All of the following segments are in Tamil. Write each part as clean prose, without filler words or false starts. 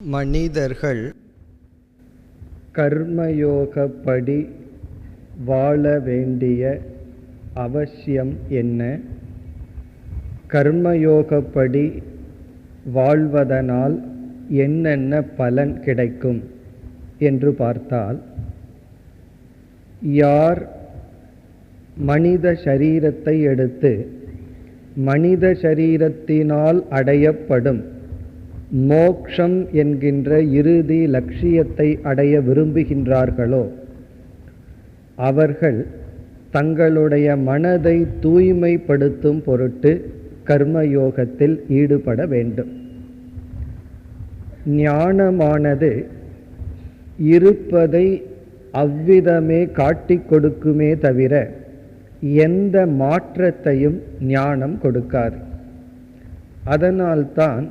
மனிதர்கள் கர்மயோகப்படி வாழ வேண்டிய அவசியம் என்ன? கர்மயோகப்படி வாழ்வதனால் என்னென்ன பலன் கிடைக்கும் என்று பார்த்தால், யார் மனித சரீரத்தை எடுத்து மனித சரீரத்தினால் அடையப்படும் மோக்ஷம் என்கின்ற இறுதி லட்சியத்தை அடைய விரும்புகின்றார்களோ, அவர்கள் தங்களுடைய மனதை தூய்மைப்படுத்தும் பொருட்டு கர்மயோகத்தில் ஈடுபட வேண்டும். ஞானமானது இருப்பதை அவ்விதமே காட்டிக் கொடுக்குமே தவிர எந்த மாற்றத்தையும் ஞானம் கொடுக்காது. அதனால்தான்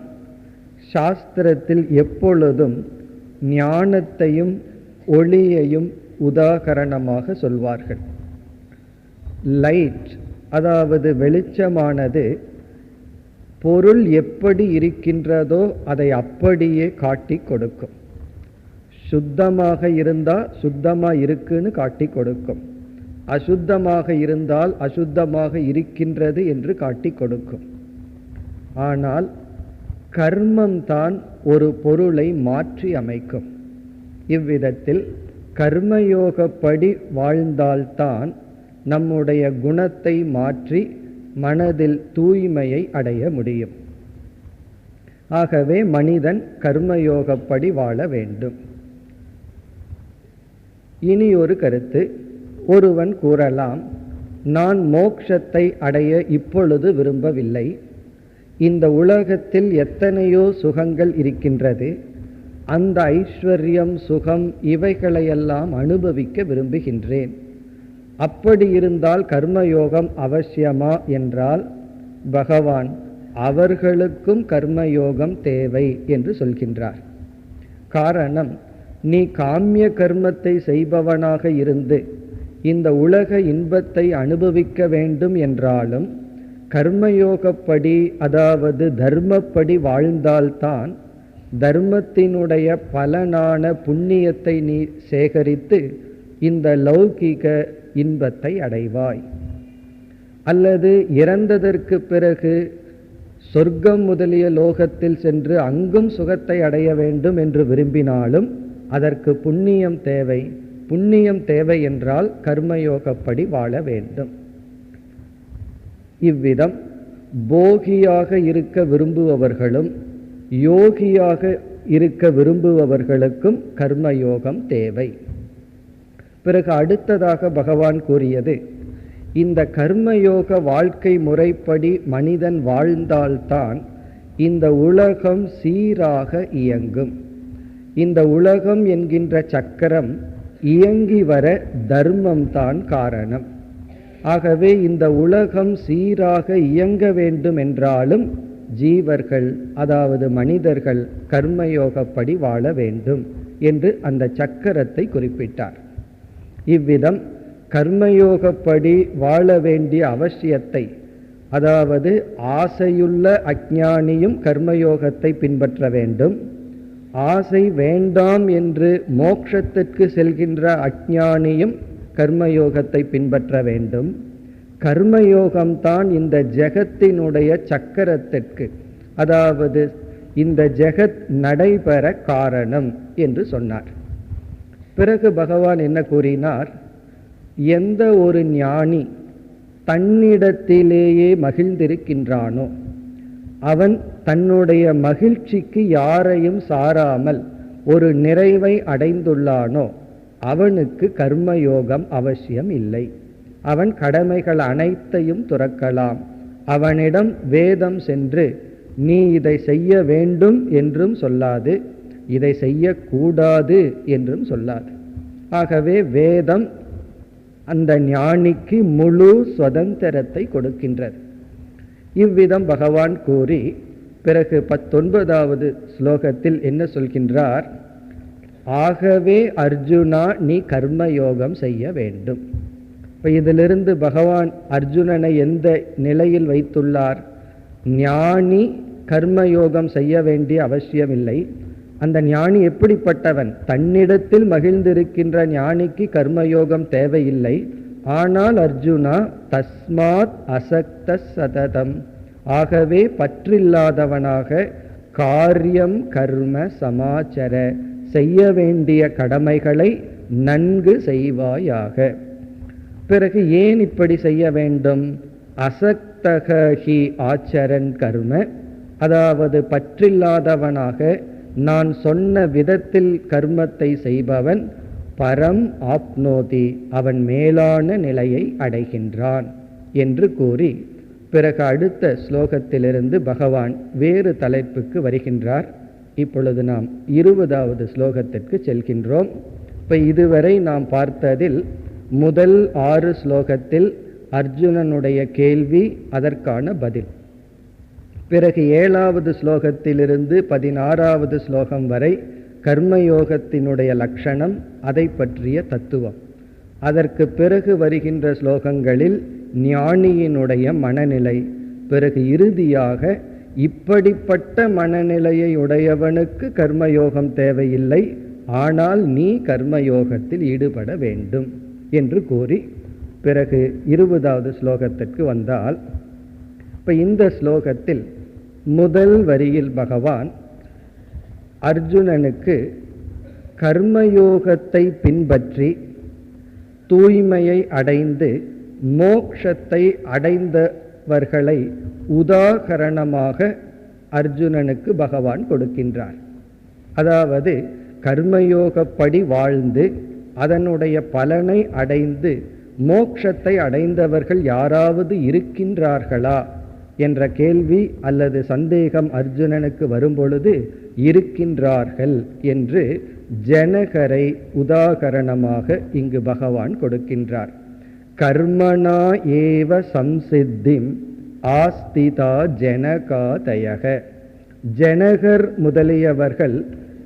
சாஸ்திரத்தில் எப்பொழுதும் ஞானத்தையும் ஒளியையும் உதாகரணமாக சொல்வார்கள். லைட், அதாவது வெளிச்சமானது பொருள் எப்படி இருக்கின்றதோ அதை அப்படியே காட்டி கொடுக்கும். சுத்தமாக இருந்தால் சுத்தமாக இருக்குன்னு காட்டி கொடுக்கும், அசுத்தமாக இருந்தால் அசுத்தமாக இருக்கின்றது என்று காட்டி கொடுக்கும். ஆனால் கர்மம்தான் ஒரு பொருளை மாற்றி அமைக்கும். இவ்விதத்தில் கர்மயோகப்படி வாழ்ந்தால்தான் நம்முடைய குணத்தை மாற்றி மனதில் தூய்மையை அடைய முடியும். ஆகவே மனிதன் கர்மயோகப்படி வாழ வேண்டும். இனி ஒரு கருத்து, ஒருவன் கூறலாம், நான் மோட்சத்தை அடைய இப்பொழுது விரும்பவில்லை, இந்த உலகத்தில் எத்தனையோ சுகங்கள் இருக்கின்றது, அந்த ஐஸ்வர்யம் சுகம் இவைகளையெல்லாம் அனுபவிக்க விரும்புகின்றேன். அப்படி இருந்தால் கர்மயோகம் அவசியமா என்றால், பகவான் அவர்களுக்கும் கர்மயோகம் தேவை என்று சொல்கின்றார். காரணம், நீ காமிய கர்மத்தை செய்பவனாக இருந்து இந்த உலக இன்பத்தை அனுபவிக்க வேண்டும் என்றாலும் கர்மயோகப்படி, அதாவது தர்மப்படி வாழ்ந்தால்தான் தர்மத்தினுடைய பலனான புண்ணியத்தை நீ சேகரித்து இந்த லௌகிக இன்பத்தை அடைவாய். அல்லது இறந்ததற்கு பிறகு சொர்க்கம் முதலிய லோகத்தில் சென்று அங்கும் சுகத்தை அடைய வேண்டும் என்று விரும்பினாலும் அதற்கு புண்ணியம் தேவை. புண்ணியம் தேவை என்றால் கர்மயோகப்படி வாழ வேண்டும். இவ்விதம் போகியாக இருக்க விரும்புபவர்களும் யோகியாக இருக்க விரும்புபவர்களுக்கும் கர்மயோகம் தேவை. பிறகு அடுத்ததாக பகவான் கூறியது, இந்த கர்மயோக வாழ்க்கை முறைப்படி மனிதன் வாழ்ந்தால்தான் இந்த உலகம் சீராக இயங்கும். இந்த உலகம் என்கின்ற சக்கரம் இயங்கி வர தர்மம்தான் காரணம். ஆகவே இந்த உலகம் சீராக இயங்க வேண்டும் என்றாலும் ஜீவர்கள், அதாவது மனிதர்கள் கர்மயோகப்படி வாழ வேண்டும் என்று அந்த சக்கரத்தை குறிப்பிட்டார். இவ்விதம் கர்மயோகப்படி வாழ வேண்டிய அவசியத்தை, அதாவது ஆசையுள்ள அஞ்ஞானியும் கர்மயோகத்தை பின்பற்ற வேண்டும், ஆசை வேண்டாம் என்று மோட்சத்திற்கு செல்கின்ற அஞ்ஞானியும் கர்மயோகத்தை பின்பற்ற வேண்டும். கர்மயோகம்தான் இந்த ஜெகத்தினுடைய சக்கரத்திற்கு, அதாவது இந்த ஜெகத் நடைபெற காரணம் என்று சொன்னார். பிறகு பகவான் என்ன கூறினார், எந்த ஒரு ஞானி தன்னிடத்திலேயே மகிழ்ந்திருக்கின்றானோ, அவன் தன்னுடைய மகிழ்ச்சிக்கு யாரையும் சாராமல் ஒரு நிறைவை அடைந்துள்ளானோ, அவனுக்கு கர்மயோகம் அவசியம் இல்லை. அவன் கடமைகள் அனைத்தையும் துறக்கலாம். அவனிடம் வேதம் சென்று நீ இதை செய்ய வேண்டும் என்றும் சொல்லாது, இதை செய்யக்கூடாது என்றும் சொல்லாது. ஆகவே வேதம் அந்த ஞானிக்கு முழு சுதந்திரத்தை கொடுக்கின்றது. இவ்விதம் பகவான் கூறி பிறகு 19வது ஸ்லோகத்தில் என்ன சொல்கின்றார், ஆகவே அர்ஜுனா நீ கர்மயோகம் செய்ய வேண்டும். இப்போ இதிலிருந்து பகவான் அர்ஜுனனை எந்த நிலையில் வைத்துள்ளார்? ஞானி கர்மயோகம் செய்ய வேண்டிய அவசியமில்லை, அந்த ஞானி எப்படிப்பட்டவன்? தன்னிடத்தில் மகிழ்ந்திருக்கின்ற ஞானிக்கு கர்மயோகம் தேவையில்லை. ஆனால் அர்ஜுனா தஸ்மாத் அசக்த சததம், ஆகவே பற்றில்லாதவனாக காரியம் கர்ம சமாச்சர, செய்ய வேண்டிய கடமைகளை நன்கு செய்வாயாக. பிறகு ஏன் இப்படி செய்ய வேண்டும்? அசக்தகி ஆச்சரன் கர்ம, அதாவது பற்றில்லாதவனாக நான் சொன்ன விதத்தில் கர்மத்தை செய்பவன் பரம் ஆப்னோதி, அவன் மேலான நிலையை அடைகின்றான் என்று கூறி, பிறகு அடுத்த ஸ்லோகத்திலிருந்து பகவான் வேறு தலைப்புக்கு வருகின்றார். இப்பொழுது நாம் 20வது ஸ்லோகத்திற்கு செல்கின்றோம். இப்போ இதுவரை நாம் பார்த்ததில் முதல் 6 ஸ்லோகத்தில் அர்ஜுனனுடைய கேள்வி, அதற்கான பதில். பிறகு 7வது ஸ்லோகத்திலிருந்து 16வது ஸ்லோகம் வரை கர்மயோகத்தினுடைய லட்சணம், அதை பற்றிய தத்துவம். அதற்கு பிறகு வருகின்ற ஸ்லோகங்களில் ஞானியினுடைய மனநிலை. பிறகு இறுதியாக இப்படிப்பட்ட மனநிலையை உடையவனுக்கு கர்மயோகம் தேவையில்லை, ஆனால் நீ கர்மயோகத்தில் ஈடுபட வேண்டும் என்று கூறி, பிறகு 20வது ஸ்லோகத்திற்கு வந்தால், இப்போ இந்த ஸ்லோகத்தில் முதல் வரியில் பகவான் அர்ஜுனனுக்கு கர்மயோகத்தை பின்பற்றி தூய்மையை அடைந்து மோக்ஷத்தை அடைந்தவர்களை உதாகரணமாக அர்ஜுனனுக்கு பகவான் கொடுக்கின்றார். அதாவது கர்மயோகப்படி வாழ்ந்து அதனுடைய பலனை அடைந்து மோக்ஷத்தை அடைந்தவர்கள் யாராவது இருக்கின்றார்களா என்ற கேள்வி அல்லது சந்தேகம் அர்ஜுனனுக்கு வரும்பொழுது இருக்கின்றார்கள் என்று ஜனகரை உதாகரணமாக இங்கு பகவான் கொடுக்கின்றார். கர்மணா ஏவ சம்சித்திம் ஆஸ்திதா ஜனகாதயக, ஜனகர் முதலியவர்கள்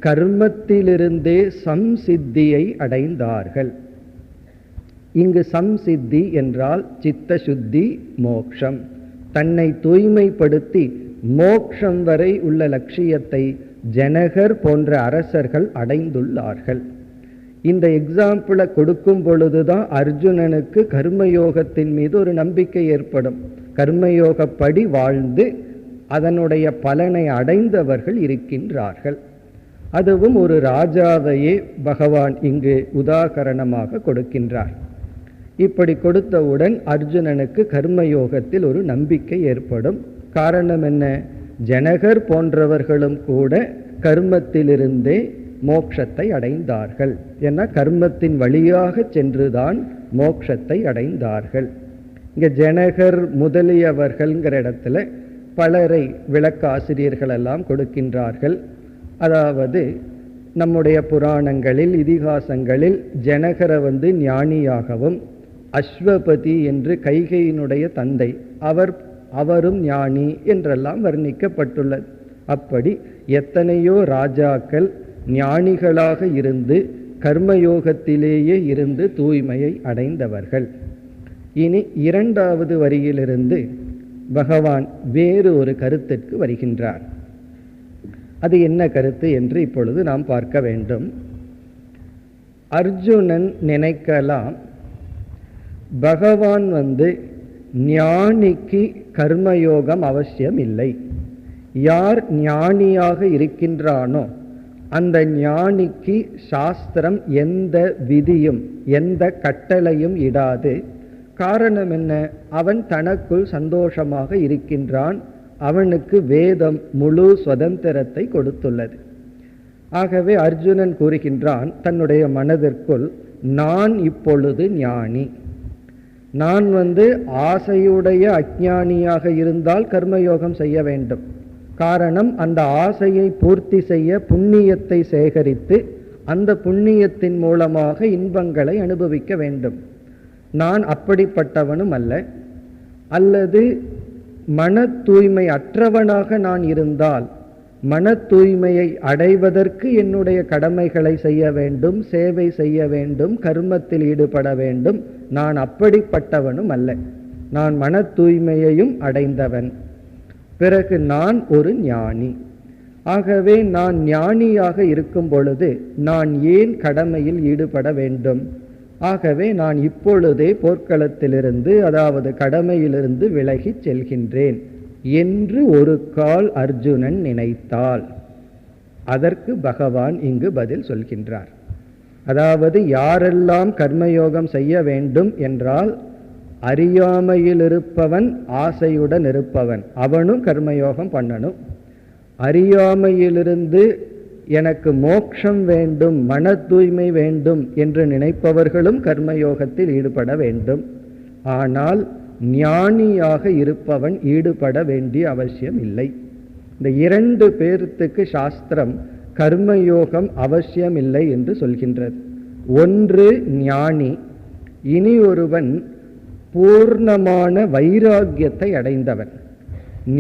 கர்மத்திலிருந்தே சம்சித்தியை அடைந்தார்கள். இங்கு சம்சித்தி என்றால் சித்த சுத்தி, மோக்ஷம். தன்னை தூய்மைப்படுத்தி மோக்ஷம் வரை உள்ள லட்சியத்தை ஜனகர் போன்ற அரசர்கள் அடைந்துள்ளார்கள். இந்த எக்ஸாம்பிளை கொடுக்கும் பொழுதுதான் அர்ஜுனனுக்கு கர்மயோகத்தின் மீது ஒரு நம்பிக்கை ஏற்படும். கர்மயோகப்படி வாழ்ந்து அதனுடைய பலனை அடைந்தவர்கள் இருக்கின்றார்கள். அதுவும் ஒரு ராஜாவையே பகவான் இங்கு உதாகரணமாக கொடுக்கின்றார். இப்படி கொடுத்தவுடன் அர்ஜுனனுக்கு கர்மயோகத்தில் ஒரு நம்பிக்கை ஏற்படும். காரணம் என்ன? ஜனகர் போன்றவர்களும் கூட கர்மத்திலிருந்தே மோட்சத்தை அடைந்தார்கள். ஏன்னா கர்மத்தின் வழியாக சென்றுதான் மோட்சத்தை அடைந்தார்கள். இங்க ஜனகர் முதலியவர்கள்ங்கிற இடத்துல பலரை விளக்காசிரியர்கள் எல்லாம் கொடுக்கின்றார்கள். அதாவது நம்முடைய புராணங்களில் இதிகாசங்களில் ஜனகரை ஞானியாகவும், அஸ்வபதி என்று கைகையினுடைய தந்தை அவரும் ஞானி என்றெல்லாம் வர்ணிக்கப்பட்டுள்ளது. அப்படி எத்தனையோ ராஜாக்கள் ஞானிகளாக இருந்து கர்மயோகத்திலேயே இருந்து தூய்மையை அடைந்தவர்கள். இனி 2வது வரியிலிருந்து பகவான் வேறு ஒரு கருத்திற்கு வருகின்றார். அது என்ன கருத்து என்று இப்பொழுது நாம் பார்க்க வேண்டும். அர்ஜுனன் நினைக்கலாம், பகவான் ஞானிக்கு கர்மயோகம் அவசியம் இல்லை. யார் ஞானியாக இருக்கின்றானோ அந்த ஞானிக்கு சாஸ்திரம் எந்த விதியும் எந்த கட்டளையும் இடாது. காரணம் என்ன? அவன் தனக்குள் சந்தோஷமாக இருக்கின்றான். அவனுக்கு வேதம் முழு சுதந்திரத்தை கொடுத்துள்ளது. ஆகவே அர்ஜுனன் கூறுகின்றான் தன்னுடைய மனதிற்குள், நான் இப்பொழுது ஞானி. நான் ஆசையுடைய அஞ்ஞானியாக இருந்தால் கர்மயோகம் செய்ய வேண்டும். காரணம், அந்த ஆசையை பூர்த்தி செய்ய புண்ணியத்தை சேகரித்து அந்த புண்ணியத்தின் மூலமாக இன்பங்களை அனுபவிக்க வேண்டும். நான் அப்படிப்பட்டவனும் அல்ல. அல்லது மன தூய்மை அற்றவனாக நான் இருந்தால் மன தூய்மையை அடைவதற்கு என்னுடைய கடமைகளை செய்ய வேண்டும், சேவை செய்ய வேண்டும், கர்மத்தில் ஈடுபட வேண்டும். நான் அப்படிப்பட்டவனும் அல்ல. நான் மன தூய்மையையும் அடைந்தவன். பிறகு நான் ஒரு ஞானி. ஆகவே நான் ஞானியாக இருக்கும் பொழுது நான் ஏன் கடமையில் ஈடுபட வேண்டும்? ஆகவே நான் இப்பொழுதே போர்க்களத்திலிருந்து, அதாவது கடமையிலிருந்து விலகி செல்கின்றேன் என்று ஒரு கால் அர்ஜுனன் நினைத்தால், அதற்கு பகவான் இங்கு பதில் சொல்கின்றார். அதாவது யாரெல்லாம் கர்மயோகம் செய்ய வேண்டும் என்றால், அறியாமையில் இருப்பவன், ஆசையுடன் இருப்பவன், அவனும் கர்மயோகம் பண்ணணும். அறியாமையிலிருந்து எனக்கு மோட்சம் வேண்டும், மன தூய்மை வேண்டும் என்று நினைப்பவர்களும் கர்மயோகத்தில் ஈடுபட வேண்டும். ஆனால் ஞானியாக இருப்பவன் ஈடுபட வேண்டிய அவசியம் இல்லை. இந்த இரண்டு பேர்த்துக்கு சாஸ்திரம் கர்மயோகம் அவசியம் இல்லை என்று சொல்கின்றது. ஒன்று ஞானி, இனி ஒருவன் பூர்ணமான வைராகியத்தை அடைந்தவன்,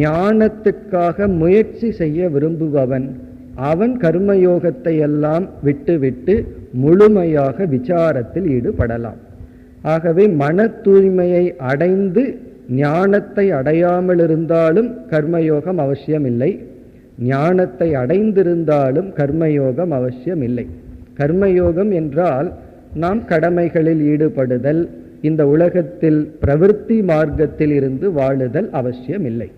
ஞானத்துக்காக முயற்சி செய்ய விரும்புபவன். அவன் கர்மயோகத்தை எல்லாம் விட்டுவிட்டு முழுமையாக விசாரத்தில் ஈடுபடலாம். ஆகவே மன தூய்மையை அடைந்து ஞானத்தை அடையாமல் இருந்தாலும் கர்மயோகம் அவசியம் இல்லை, ஞானத்தை அடைந்திருந்தாலும் கர்மயோகம் அவசியம் இல்லை. கர்மயோகம் என்றால் நாம் கடமைகளில் ஈடுபடுதல், இந்த உலகத்தில் பிரவிற்த்தி மார்க்கத்தில் இருந்து வாழுதல் அவசியம் இல்லை.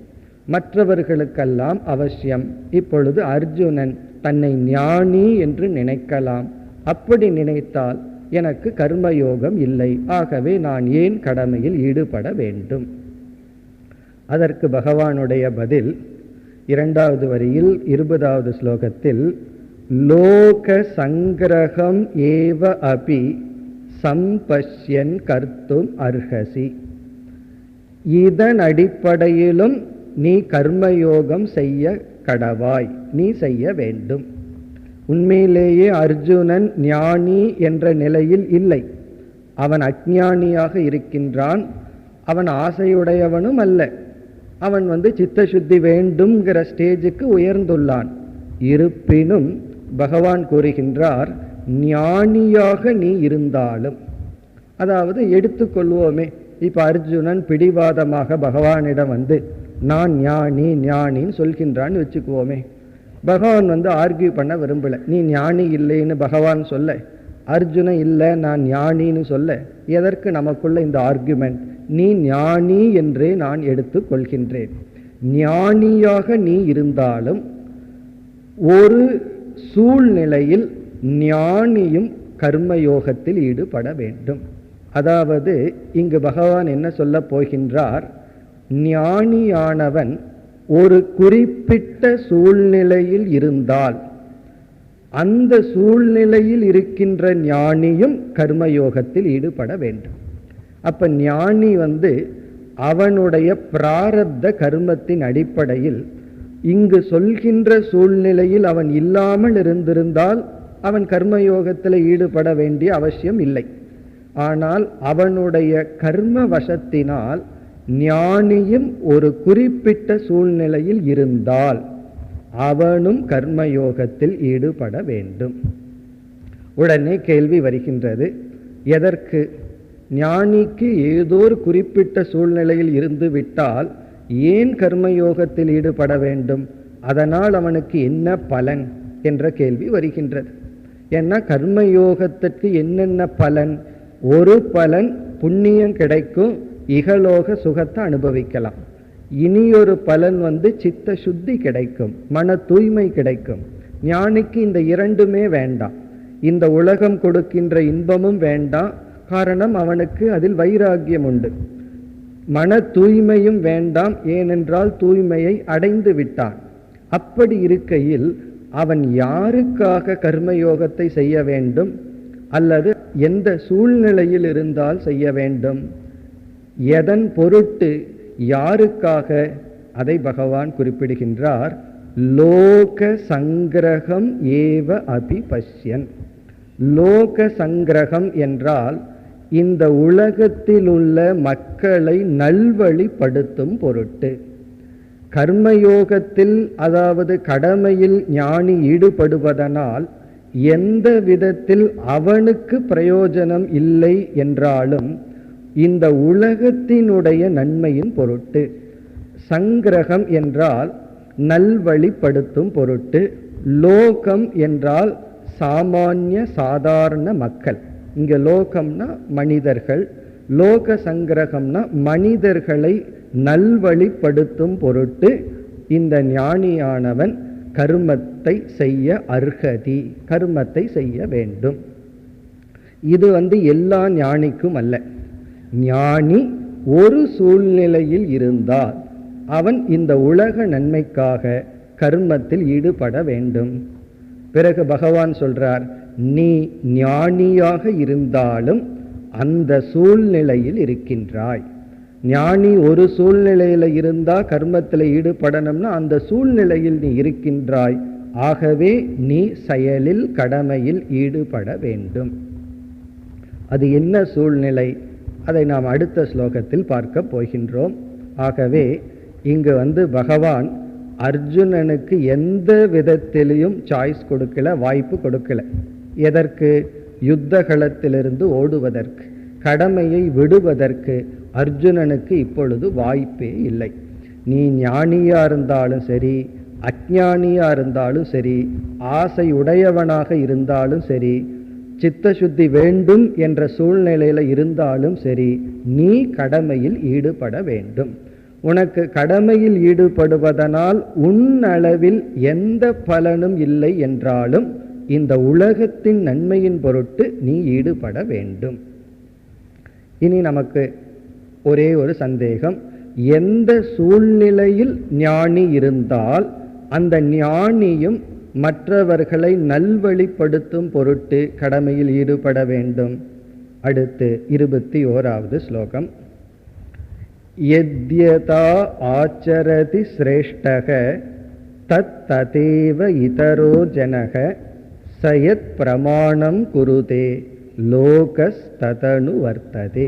மற்றவர்களுக்கெல்லாம் அவசியம். இப்பொழுது அர்ஜுனன் தன்னை ஞானி என்று நினைக்கலாம். அப்படி நினைத்தால் எனக்கு கர்மயோகம் இல்லை, ஆகவே நான் ஏன் கடமையில் ஈடுபட வேண்டும்? அதற்கு பகவானுடைய பதில் இரண்டாவது வரியில் 20வது ஸ்லோகத்தில், லோக சங்கிரகம் ஏவ அபி சம்பஷ்யன் கர்த்தும் அர்ஹசி. இதன் அடிப்படையிலும் நீ கர்மயோகம் செய்ய கடவாய், நீ செய்ய வேண்டும். உண்மையிலேயே அர்ஜுனன் ஞானி என்ற நிலையில் இல்லை, அவன் அஞ்ஞானியாக இருக்கின்றான். அவன் ஆசையுடையவனும் அல்ல, அவன் சித்த சுத்தி வேண்டும்ங்கிற ஸ்டேஜுக்கு உயர்ந்துள்ளான். இருப்பினும் பகவான் கூறுகின்றார், ஞானியாக நீ இருந்தாலும், அதாவது எடுத்துக்கொள்வோமே, இப்ப அர்ஜுனன் பிடிவாதமாக பகவானிடம் நான் ஞானி ஞானின்னு சொல்கின்றான்னு வச்சுக்குவோமே. பகவான் ஆர்கியூ பண்ண விரும்பல. நீ ஞானி இல்லைன்னு பகவான் சொல்ல, அர்ஜுனன் இல்லை நான் ஞானின்னு சொல்ல, எதற்கு நமக்குள்ள இந்த ஆர்கியூமெண்ட்? நீ ஞானி என்றே நான் எடுத்துக் கொள்கின்றேன். ஞானியாக நீ இருந்தாலும் ஒரு சூழ்நிலையில் ஞானியும் கர்மயோகத்தில் ஈடுபட வேண்டும். அதாவது இங்கு பகவான் என்ன சொல்ல போகின்றார்? ஞானியானவன் ஒரு குறிப்பிட்ட சூழ்நிலையில் இருந்தால் அந்த சூழ்நிலையில் இருக்கின்ற ஞானியும் கர்மயோகத்தில் ஈடுபட வேண்டும். அப்ப ஞானி அவனுடைய பிராரப்த கர்மத்தின் அடிப்படையில் இங்கு சொல்கின்ற சூழ்நிலையில் அவன் இல்லாமல் இருந்திருந்தால் அவன் கர்மயோகத்தில் ஈடுபட வேண்டிய அவசியம் இல்லை. ஆனால் அவனுடைய கர்ம வசத்தினால் ஞானியும் ஒரு குறிப்பிட்ட சூழ்நிலையில் இருந்தால் அவனும் கர்மயோகத்தில் ஈடுபட வேண்டும். உடனே கேள்வி வருகின்றது, எதற்கு? ஞானிக்கு ஏதோ ஒரு குறிப்பிட்ட சூழ்நிலையில் இருந்து விட்டால் ஏன் கர்மயோகத்தில் ஈடுபட வேண்டும்? அதனால் அவனுக்கு என்ன பலன் என்ற கேள்வி வருகின்றது. ஏன்னா கர்மயோகத்திற்கு என்னென்ன பலன்? ஒரு பலன் புண்ணியம் கிடைக்கும், இகலோக சுகத்தை அனுபவிக்கலாம். இனியொரு பலன் சித்த சுத்தி கிடைக்கும், மன தூய்மை கிடைக்கும். ஞானிக்கு இந்த இரண்டுமே வேண்டாம். இந்த உலகம் கொடுக்கின்ற இன்பமும் வேண்டாம், காரணம் அவனுக்கு அதில் வைராகியம் உண்டு. மன தூய்மையும் வேண்டாம், ஏனென்றால் தூய்மையை அடைந்து விட்டான். அப்படி இருக்கையில் அவன் யாருக்காக கர்மயோகத்தை செய்ய வேண்டும்? அல்லது எந்த சூழ்நிலையில் இருந்தால் செய்ய வேண்டும்? எதன் பொருட்டு, யாருக்காக? அதை பகவான் குறிப்பிடுகின்றார். லோக சங்கிரகம் ஏவ அபி பஷ்யன். லோக சங்கிரகம் என்றால் இந்த உலகத்தில் உள்ள மக்களை நல்வழிப்படுத்தும் பொருட்டு. கர்மயோகத்தில், அதாவது கடமையில் ஞானி ஈடுபடுவதனால் எந்த விதத்தில் அவனுக்கு பிரயோஜனம் இல்லை என்றாலும் இந்த உலகத்தினுடைய நன்மையின் பொருட்டு. சங்கிரகம் என்றால் நல்வழிப்படுத்தும் பொருட்டு. லோகம் என்றால் சாமானிய சாதாரண மக்கள். இங்க லோகம்னா மனிதர்கள், லோக சங்கிரகம்னா மனிதர்களை நல்வழிப்படுத்தும் பொருட்டு இந்த ஞானியானவன் கர்மத்தை செய்ய அர்ஹதி, கர்மத்தை செய்ய வேண்டும். இது எல்லா ஞானிக்கும் அல்ல. ஞானி ஒரு சூழ்நிலையில் இருந்தால் அவன் இந்த உலக நன்மைக்காக கர்மத்தில் ஈடுபட வேண்டும். பிறகு பகவான் சொல்றார், நீ ஞானியாக இருந்தாலும் அந்த சூழ்நிலையில் இருக்கின்றாய். ஞானி ஒரு சூழ்நிலையில இருந்தா கர்மத்தில் ஈடுபடணும்னா அந்த சூழ்நிலையில் நீ இருக்கின்றாய். ஆகவே நீ செயலில் கடமையில் ஈடுபட வேண்டும். அது என்ன சூழ்நிலை, அதை நாம் அடுத்த ஸ்லோகத்தில் பார்க்க போகின்றோம். ஆகவே இங்கு பகவான் அர்ஜுனனுக்கு எந்த விதத்திலையும் சாய்ஸ் கொடுக்கல, வாய்ப்பு கொடுக்கல. எதற்கு? யுத்த களத்திலிருந்து ஓடுவதற்கு, கடமையை விடுவதற்கு அர்ஜுனனுக்கு இப்பொழுது வாய்ப்பே இல்லை. நீ ஞானியா இருந்தாலும் சரி, அஞ்ஞானியா இருந்தாலும் சரி, ஆசை உடையவனாக இருந்தாலும் சரி, சித்த சுத்தி வேண்டும் என்ற சூழ்நிலையில இருந்தாலும் சரி, நீ கடமையில் ஈடுபட வேண்டும். உனக்கு கடமையில் ஈடுபடுவதனால் உன்னளவில் எந்த பலனும் இல்லை என்றாலும் இந்த உலகத்தின் நன்மையின் பொருட்டு நீ ஈடுபட வேண்டும். இனி நமக்கு ஒரே ஒரு சந்தேகம், எந்த சூழ்நிலையில் ஞானி இருந்தால் அந்த ஞானியும் மற்றவர்களை நல்வழிப்படுத்தும் பொருட்டு கடமையில் ஈடுபட வேண்டும்? அடுத்து 21வது ஸ்லோகம். யத்யதா ஆச்சரதி ஸ்ரேஷ்டக தத் ததேவ இதரோ ஜனக சயத் பிரமாணம் குருதே லோகஸ் ததனு வர்த்ததே.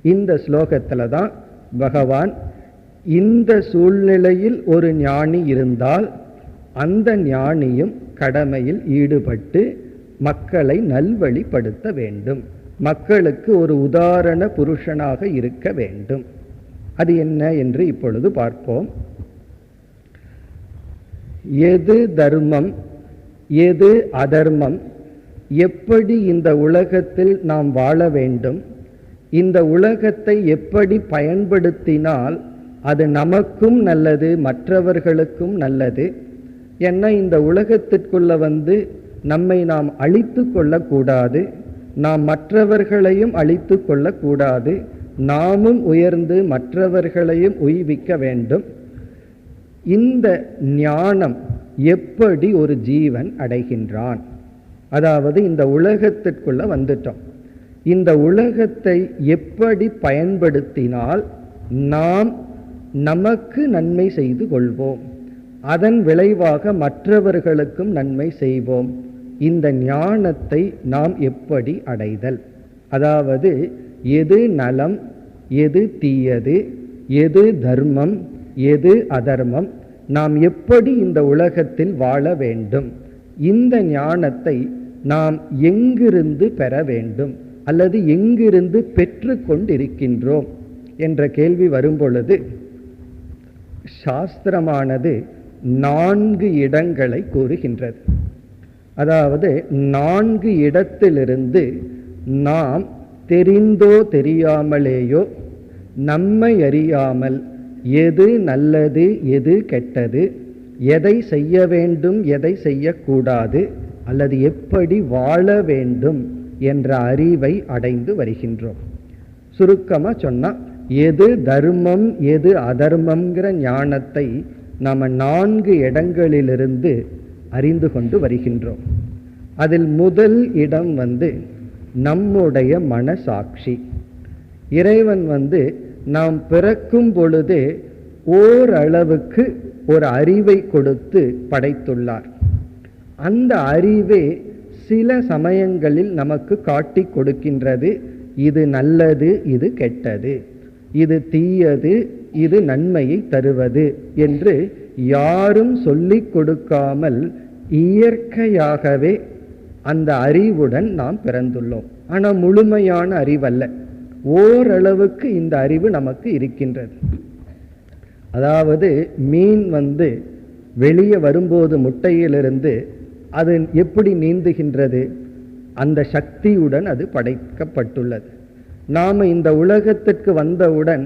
இந்த ஸ்லோகத்துல தான் பகவான் இந்த சூழ்நிலையில் ஒரு ஞானி இருந்தால் அந்த ஞானியும் கடமையில் ஈடுபட்டு மக்களை நல்வழிப்படுத்த வேண்டும், மக்களுக்கு ஒரு உதாரண புருஷனாக இருக்க வேண்டும். அது என்ன என்று இப்பொழுது பார்ப்போம். எது தர்மம், எது அதர்மம், எப்படி இந்த உலகத்தில் நாம் வாழ வேண்டும், இந்த உலகத்தை எப்படி பயன்படுத்தினால் அது நமக்கும் நல்லது, மற்றவர்களுக்கும் நல்லது. ஏன்னா இந்த உலகத்திற்குள்ள நம்மை நாம் அழித்து கொள்ளக்கூடாது, நாம் மற்றவர்களையும் அழித்து கொள்ளக்கூடாது, நாமும் உயர்ந்து மற்றவர்களையும் உய்விக்க வேண்டும். இந்த ஞானம் எப்படி ஒரு ஜீவன் அடைகின்றான், அதாவது இந்த உலகத்திற்குள்ள வந்துட்டோம், இந்த உலகத்தை எப்படி பயன்படுத்தினால் நாம் நமக்கு நன்மை செய்து கொள்வோம், அதன் விளைவாக மற்றவர்களுக்கும் நன்மை செய்வோம். இந்த ஞானத்தை நாம் எப்படி அடைதல், அதாவது எது நலம், எது தீயது, எது தர்மம், எது அதர்மம், நாம் எப்படி இந்த உலகத்தில் வாழ வேண்டும், இந்த ஞானத்தை நாம் எங்கிருந்து பெற வேண்டும் அல்லது எங்கிருந்து பெற்று கொண்டிருக்கின்றோம் என்ற கேள்வி வரும்பொழுது சாஸ்திரமானது 4 இடங்களை கூறுகின்றது. அதாவது 4 இடத்திலிருந்து நாம் தெரிந்தோ தெரியாமலேயோ நம்மை அறியாமல் எது நல்லது எது கெட்டது, எதை செய்ய வேண்டும் எதை செய்யக்கூடாது, அல்லது எப்படி வாழ வேண்டும் என்ற அறிவை அடைந்து வருகின்றோம். சுருக்கமாக சொன்னா எது தர்மம் எது அதர்மம்ங்கிற ஞானத்தை நாம் 4 இடங்களிலிருந்து அறிந்து கொண்டு வருகின்றோம். அதில் முதல் இடம் நம்முடைய மனசாட்சி. இறைவன் நாம் பிறக்கும் பொழுதே ஓரளவுக்கு ஒரு அறிவை கொடுத்து படைத்துள்ளார். அந்த அறிவே சில சமயங்களில் நமக்கு காட்டி கொடுக்கின்றது, இது நல்லது இது கெட்டது, இது தீயது இது நன்மையை தருவது என்று யாரும் சொல்லிக் கொடுக்காமல் இயற்கையாகவே அந்த அறிவுடன் நாம் பிறந்துள்ளோம். ஆனால் முழுமையான அறிவல்ல, ஓரளவுக்கு இந்த அறிவு நமக்கு இருக்கின்றது. அதாவது மீன் வெளியே வரும்போது முட்டையிலிருந்து அது எப்படி நீந்துகின்றது? அந்த சக்தியுடன் அது படைக்கப்பட்டுள்ளது. நாம் இந்த உலகத்திற்கு வந்தவுடன்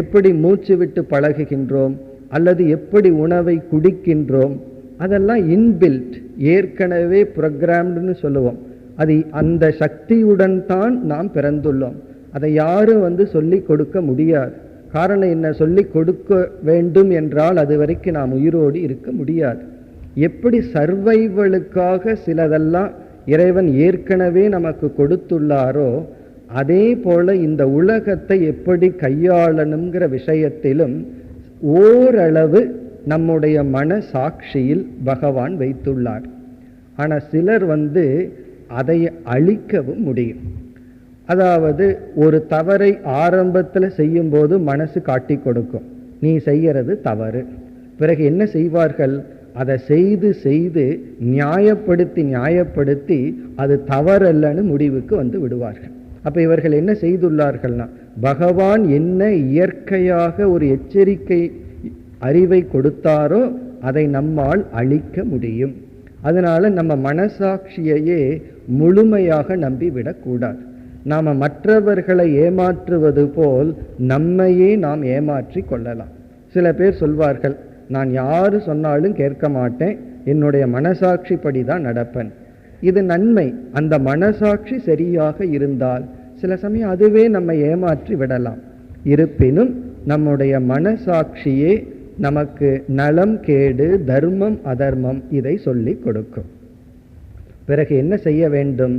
எப்படி மூச்சு விட்டு பழகுகின்றோம் அல்லது எப்படி உணவை குடிக்கின்றோம், அதெல்லாம் இன்பில்ட், ஏற்கனவே ப்ரோக்ராம்டுன்னு சொல்லுவோம். அது அந்த சக்தியுடன் தான் நாம் பிறந்துள்ளோம். அதை யாரும் சொல்லி கொடுக்க முடியாது. காரணம் என்ன? சொல்லி கொடுக்க வேண்டும் என்றால் அது வரைக்கும் நாம் உயிரோடு இருக்க முடியாது. எப்படி சர்வைவலுக்காக சிலதெல்லாம் இறைவன் ஏற்கனவே நமக்கு கொடுத்துள்ளாரோ, அதே போல இந்த உலகத்தை எப்படி கையாளணுங்கிற விஷயத்திலும் ஓரளவு நம்முடைய மன சாட்சியில் பகவான் வைத்துள்ளார். ஆனால் சிலர் அதை அழிக்கவும் முடியும். அதாவது ஒரு தவறை ஆரம்பத்தில் செய்யும்போது மனசு காட்டி கொடுக்கும், நீ செய்கிறது தவறு. பிறகு என்ன செய்வார்கள்? அதை செய்து செய்து நியாயப்படுத்தி அது தவறல்லன்னு முடிவுக்கு விடுவார்கள். அப்ப இவர்கள் என்ன செய்துள்ளார்கள்னா, பகவான் என்ன இயற்கையாக ஒரு எச்சரிக்கை அறிவை கொடுத்தாரோ அதை நம்மால் அழிக்க முடியும். அதனால நம்ம மனசாட்சியையே முழுமையாக நம்பி விடக்கூடாது. நாம் மற்றவர்களை ஏமாற்றுவது போல் நம்மையே நாம் ஏமாற்றி கொள்ளலாம். சில பேர் சொல்வார்கள், நான் யாரு சொன்னாலும் கேட்க மாட்டேன், என்னுடைய மனசாட்சி படிதான் நடப்பேன். இது நன்மை. அந்த மனசாட்சி சரியாக இருந்தால் சில சமயம் அதுவே நம்மை ஏமாற்றி விடலாம். இருப்பினும் நம்முடைய மனசாட்சியே நமக்கு நலம் கேடு, தர்மம் அதர்மம் இதை சொல்லி கொடுக்கும். பிறகு என்ன செய்ய வேண்டும்?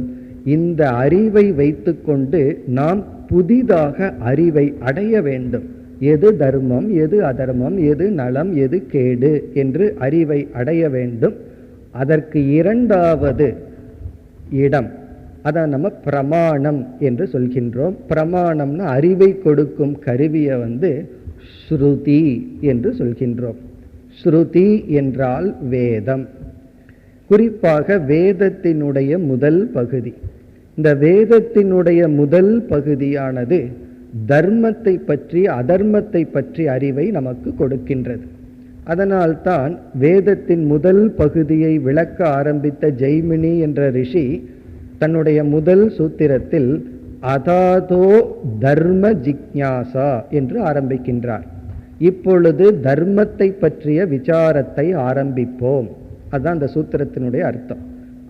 இந்த அறிவை வைத்துக்கொண்டு நாம் புதிதாக அறிவை அடைய வேண்டும். எது தர்மம், எது அதர்மம், எது நலம், எது கேடு என்று அறிவை அடைய வேண்டும். அதற்கு இரண்டாவது இடம், அதான் நம்ம பிரமாணம் என்று சொல்கின்றோம். பிரமாணம்னா அறிவை கொடுக்கும் கருவியை ஸ்ருதி என்று சொல்கின்றோம். ஸ்ருதி என்றால் வேதம். குறிப்பாக வேதத்தினுடைய முதல் பகுதி. இந்த வேதத்தினுடைய முதல் பகுதியானது தர்மத்தை பற்றி அதர்மத்தை பற்றி அறிவை நமக்கு கொடுக்கின்றது. அதனால்தான் வேதத்தின் முதல் பகுதியை விளக்க ஆரம்பித்த ஜெய்மினி என்ற ரிஷி தன்னுடைய முதல் சூத்திரத்தில் அதாதோ தர்ம ஜிக்ஞாசா என்று ஆரம்பிக்கின்றார். இப்பொழுது தர்மத்தை பற்றிய விசாரத்தை ஆரம்பிப்போம். அதுதான் அந்த சூத்திரத்தினுடைய அர்த்தம்.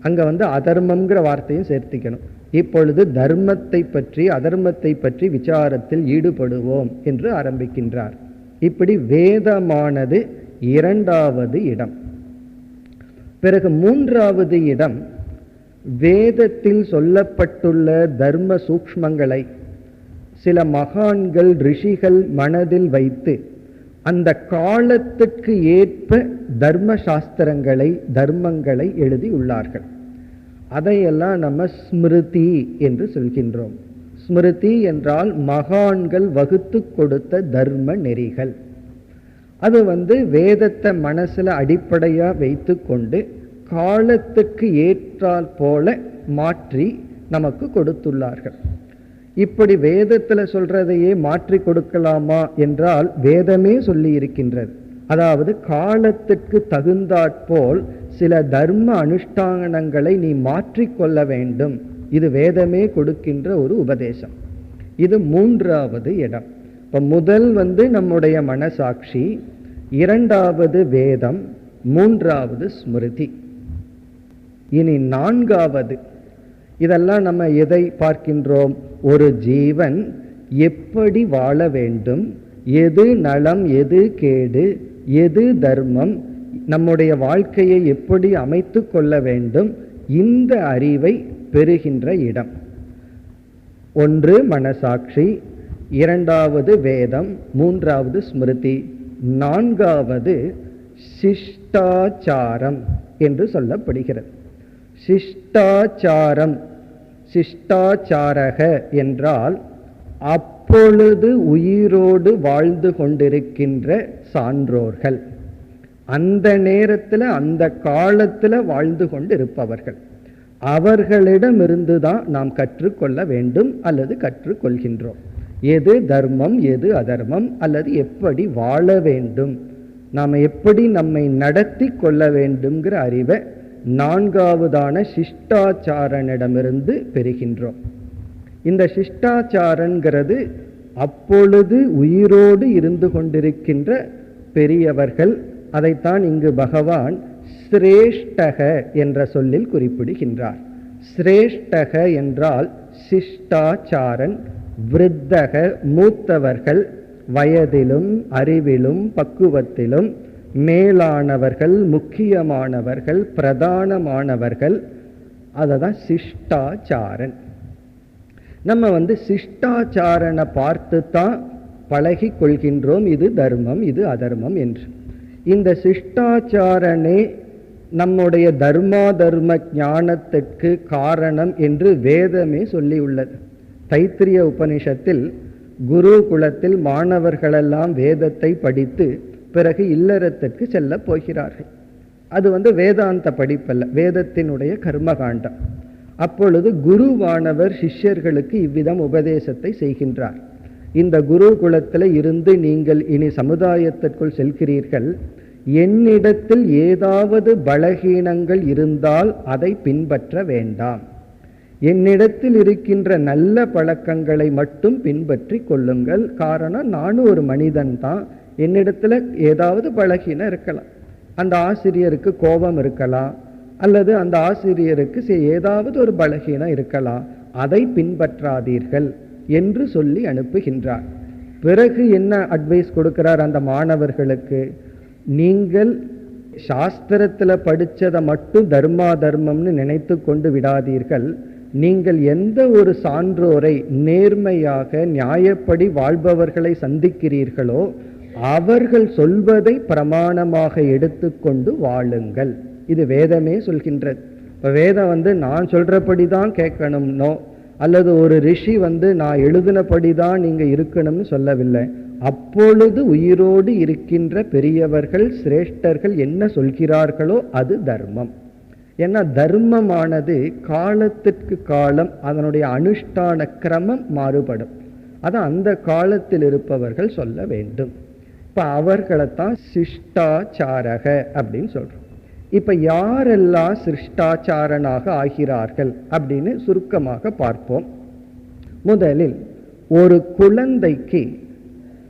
அங்க அதர்மம்ங்கிற வார்த்தையும் சேர்த்திக்கணும். இப்பொழுது தர்மத்தை பற்றி அதர்மத்தை பற்றி விசாரத்தில் ஈடுபடுவோம் என்று ஆரம்பிக்கின்றார். இப்படி வேதமானது இரண்டாவது இடம். பிறகு மூன்றாவது இடம், வேதத்தில் சொல்லப்பட்டுள்ள தர்ம சூக்ஷ்மங்களை சில மகான்கள் ரிஷிகள் மனதில் வைத்து அந்த காலத்துக்கு ஏற்ப தர்ம சாஸ்திரங்களை தர்மங்களை எழுதி உள்ளார்கள். அதையெல்லாம் நம்ம ஸ்மிருதி என்று சொல்கின்றோம். ஸ்மிருதி என்றால் மகான்கள் வகுத்து கொடுத்த தர்ம நெறிகள். அது வேதத்தை மனசுல அடிப்படையா வைத்து கொண்டு காலத்துக்கு ஏற்றால் போல மாற்றி நமக்கு கொடுத்துள்ளார்கள். இப்படி வேதத்துல சொல்றதையே மாற்றி கொடுக்கலாமா என்றால் வேதமே சொல்லி இருக்கின்றது. அதாவது காலத்துக்கு தகுந்தாற்போல் சில தர்ம அனுஷ்டானங்களை நீ மாற்றிக்கொள்ள வேண்டும். இது வேதமே கொடுக்கின்ற ஒரு உபதேசம். இது மூன்றாவது இடம். இப்ப முதல் நம்முடைய மனசாட்சி, இரண்டாவது வேதம், மூன்றாவது ஸ்மிருதி. இனி நான்காவது, இதெல்லாம் நம்ம எதை பார்க்கின்றோம்? ஒரு ஜீவன் எப்படி வாழ வேண்டும், எது நலம் எது கேடு, எது தர்மம், நம்முடைய வாழ்க்கையை எப்படி அமைத்து கொள்ள வேண்டும், இந்த அறிவை பெறுகின்ற இடம். ஒன்று மனசாட்சி, இரண்டாவது வேதம், மூன்றாவது ஸ்மிருதி, நான்காவது சிஷ்டாச்சாரம் என்று சொல்லப்படுகிறது. சிஷ்டாச்சாரம், சிஷ்டாச்சாரக என்றால் அப்பொழுது உயிரோடு வாழ்ந்து கொண்டிருக்கின்ற சான்றோர்கள், அந்த நேரத்தில் அந்த காலத்தில் வாழ்ந்து கொண்டு இருப்பவர்கள், அவர்களிடமிருந்துதான் நாம் கற்றுக்கொள்ள வேண்டும் அல்லது கற்றுக்கொள்கின்றோம். எது தர்மம் எது அதர்மம் அல்லது எப்படி வாழ வேண்டும் நாம் எப்படி நம்மை நடத்தி கொள்ள வேண்டும்ங்கிற அறிவை நான்காவதான சிஷ்டாச்சாரனிடமிருந்து பெறுகின்றோம். இந்த சிஷ்டாச்சாரங்கிறது அப்பொழுது உயிரோடு இருந்து கொண்டிருக்கின்ற பெரியவர்கள். அதைத்தான் இங்கு பகவான் சிரேஷ்டக என்ற சொல்லில் குறிப்பிடுகின்றார். சிரேஷ்டக என்றால் சிஷ்டாச்சாரன், விருத்தக மூத்தவர்கள், வயதிலும் அறிவிலும் பக்குவத்திலும் மேலானவர்கள், முக்கியமானவர்கள், பிரதானமானவர்கள். அததான் சிஷ்டாச்சாரன். நம்ம சிஷ்டாச்சாரனை பார்த்து தான் பழகி கொள்கின்றோம், இது தர்மம் இது அதர்மம் என்று. இந்த சிஷ்டாச்சாரனே நம்முடைய தர்ம ஞானத்திற்கு காரணம் என்று வேதமே சொல்லியுள்ளது. தைத்திரிய உபனிஷத்தில் குருகுலத்தில் மாணவர்களெல்லாம் வேதத்தை படித்து பிறகு இல்லறத்திற்கு செல்ல போகிறார்கள். அது வேதாந்த படிப்பல்ல, வேதத்தினுடைய கர்மகாண்டம். அப்பொழுது குருவானவர் சிஷ்யர்களுக்கு இவ்விதம் உபதேசத்தை செய்கின்றார். இந்த குருகுலத்தில் இருந்து நீங்கள் இனி சமுதாயத்திற்குள் செல்கிறீர்கள், என்னிடத்தில் ஏதாவது பலகீனங்கள் இருந்தால் அதை பின்பற்ற வேண்டாம். என்னிடத்தில் இருக்கின்ற நல்ல பழக்கங்களை மட்டும் பின்பற்றி கொள்ளுங்கள். காரணம், நானும் ஒரு மனிதன் தான், என்னிடத்துல ஏதாவது பலகீனம் இருக்கலாம். அந்த ஆசிரியருக்கு கோபம் இருக்கலாம், அல்லது அந்த ஆசிரியருக்கு ஏதாவது ஒரு பலகீனம் இருக்கலாம், அதை பின்பற்றாதீர்கள் என்று சொல்லி அனுப்புகின்றார். பிறகு என்ன அட்வைஸ் கொடுக்கிறார் அந்த மாணவர்களுக்கு? நீங்கள் சாஸ்திரத்தில் படித்ததை மட்டும் தர்மம்னு நினைத்து கொண்டு விடாதீர்கள். நீங்கள் எந்த ஒரு சான்றோரை, நேர்மையாக நியாயப்படி வாழ்பவர்களை சந்திக்கிறீர்களோ அவர்கள் சொல்வதை பிரமாணமாக எடுத்துக்கொண்டு வாழுங்கள். இது வேதமே சொல்கின்றது. இப்போ வேதம் நான் சொல்றபடி தான் கேட்கணும்னோ, அல்லது ஒரு ரிஷி நான் எழுதினபடி தான் நீங்க இருக்கணும்னு சொல்லவில்லை. அப்பொழுது உயிரோடு இருக்கின்ற பெரியவர்கள், சிரேஷ்டர்கள் என்ன சொல்கிறார்களோ அது தர்மம். ஏன்னா தர்மமானது காலத்திற்கு காலம் அதனுடைய அனுஷ்டான கிரமம் மாறுபடும். அதை அந்த காலத்தில் இருப்பவர்கள் சொல்ல வேண்டும். இப்ப அவர்களைத்தான் சிஷ்டாச்சாரக அப்படின்னு சொல்றோம். இப்ப யாரெல்லாம் சிஷ்டாச்சாரனாக ஆகிறார்கள் அப்படின்னு சுருக்கமாக பார்ப்போம். முதலில் ஒரு குழந்தைக்கு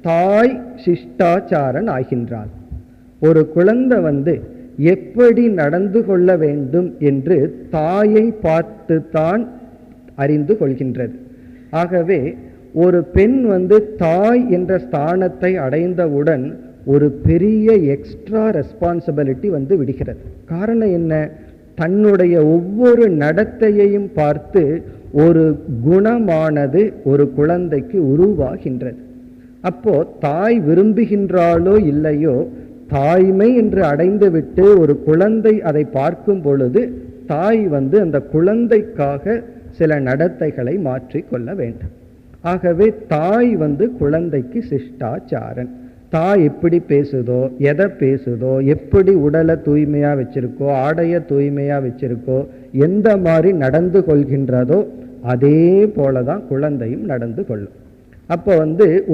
தாய் சிஷ்டாச்சாரன் ஆகின்றாள். ஒரு குழந்தை எப்படி நடந்து கொள்ள வேண்டும் என்று தாயை பார்த்து தான் அறிந்து கொள்கின்றது. ஆகவே ஒரு பெண் தாய் என்ற ஸ்தானத்தை அடைந்தவுடன் ஒரு பெரிய எக்ஸ்ட்ரா ரெஸ்பான்சிபிலிட்டி விடுகிறது. காரணம் என்ன? தன்னுடைய ஒவ்வொரு நடத்தையையும் பார்த்து ஒரு குணமானது ஒரு குழந்தைக்கு உருவாகின்றது. அப்போ தாய் விரும்புகின்றாளோ இல்லையோ, தாய்மை என்று அடைந்துவிட்டு ஒரு குழந்தை அதை பார்க்கும் பொழுது தாய் அந்த குழந்தைக்காக சில நடத்தைகளை மாற்றி கொள்ள வேண்டும். ஆகவே தாய் குழந்தைக்கு சிஷ்டாச்சாரன். தாய் எப்படி பேசுதோ, எதை பேசுதோ, எப்படி உடலை தூய்மையா வச்சிருக்கோ, ஆடைய தூய்மையா வச்சிருக்கோ, எந்த மாதிரி நடந்து கொள்கின்றதோ அதே போலதான் குழந்தையும் நடந்து கொள்ளும். அப்போ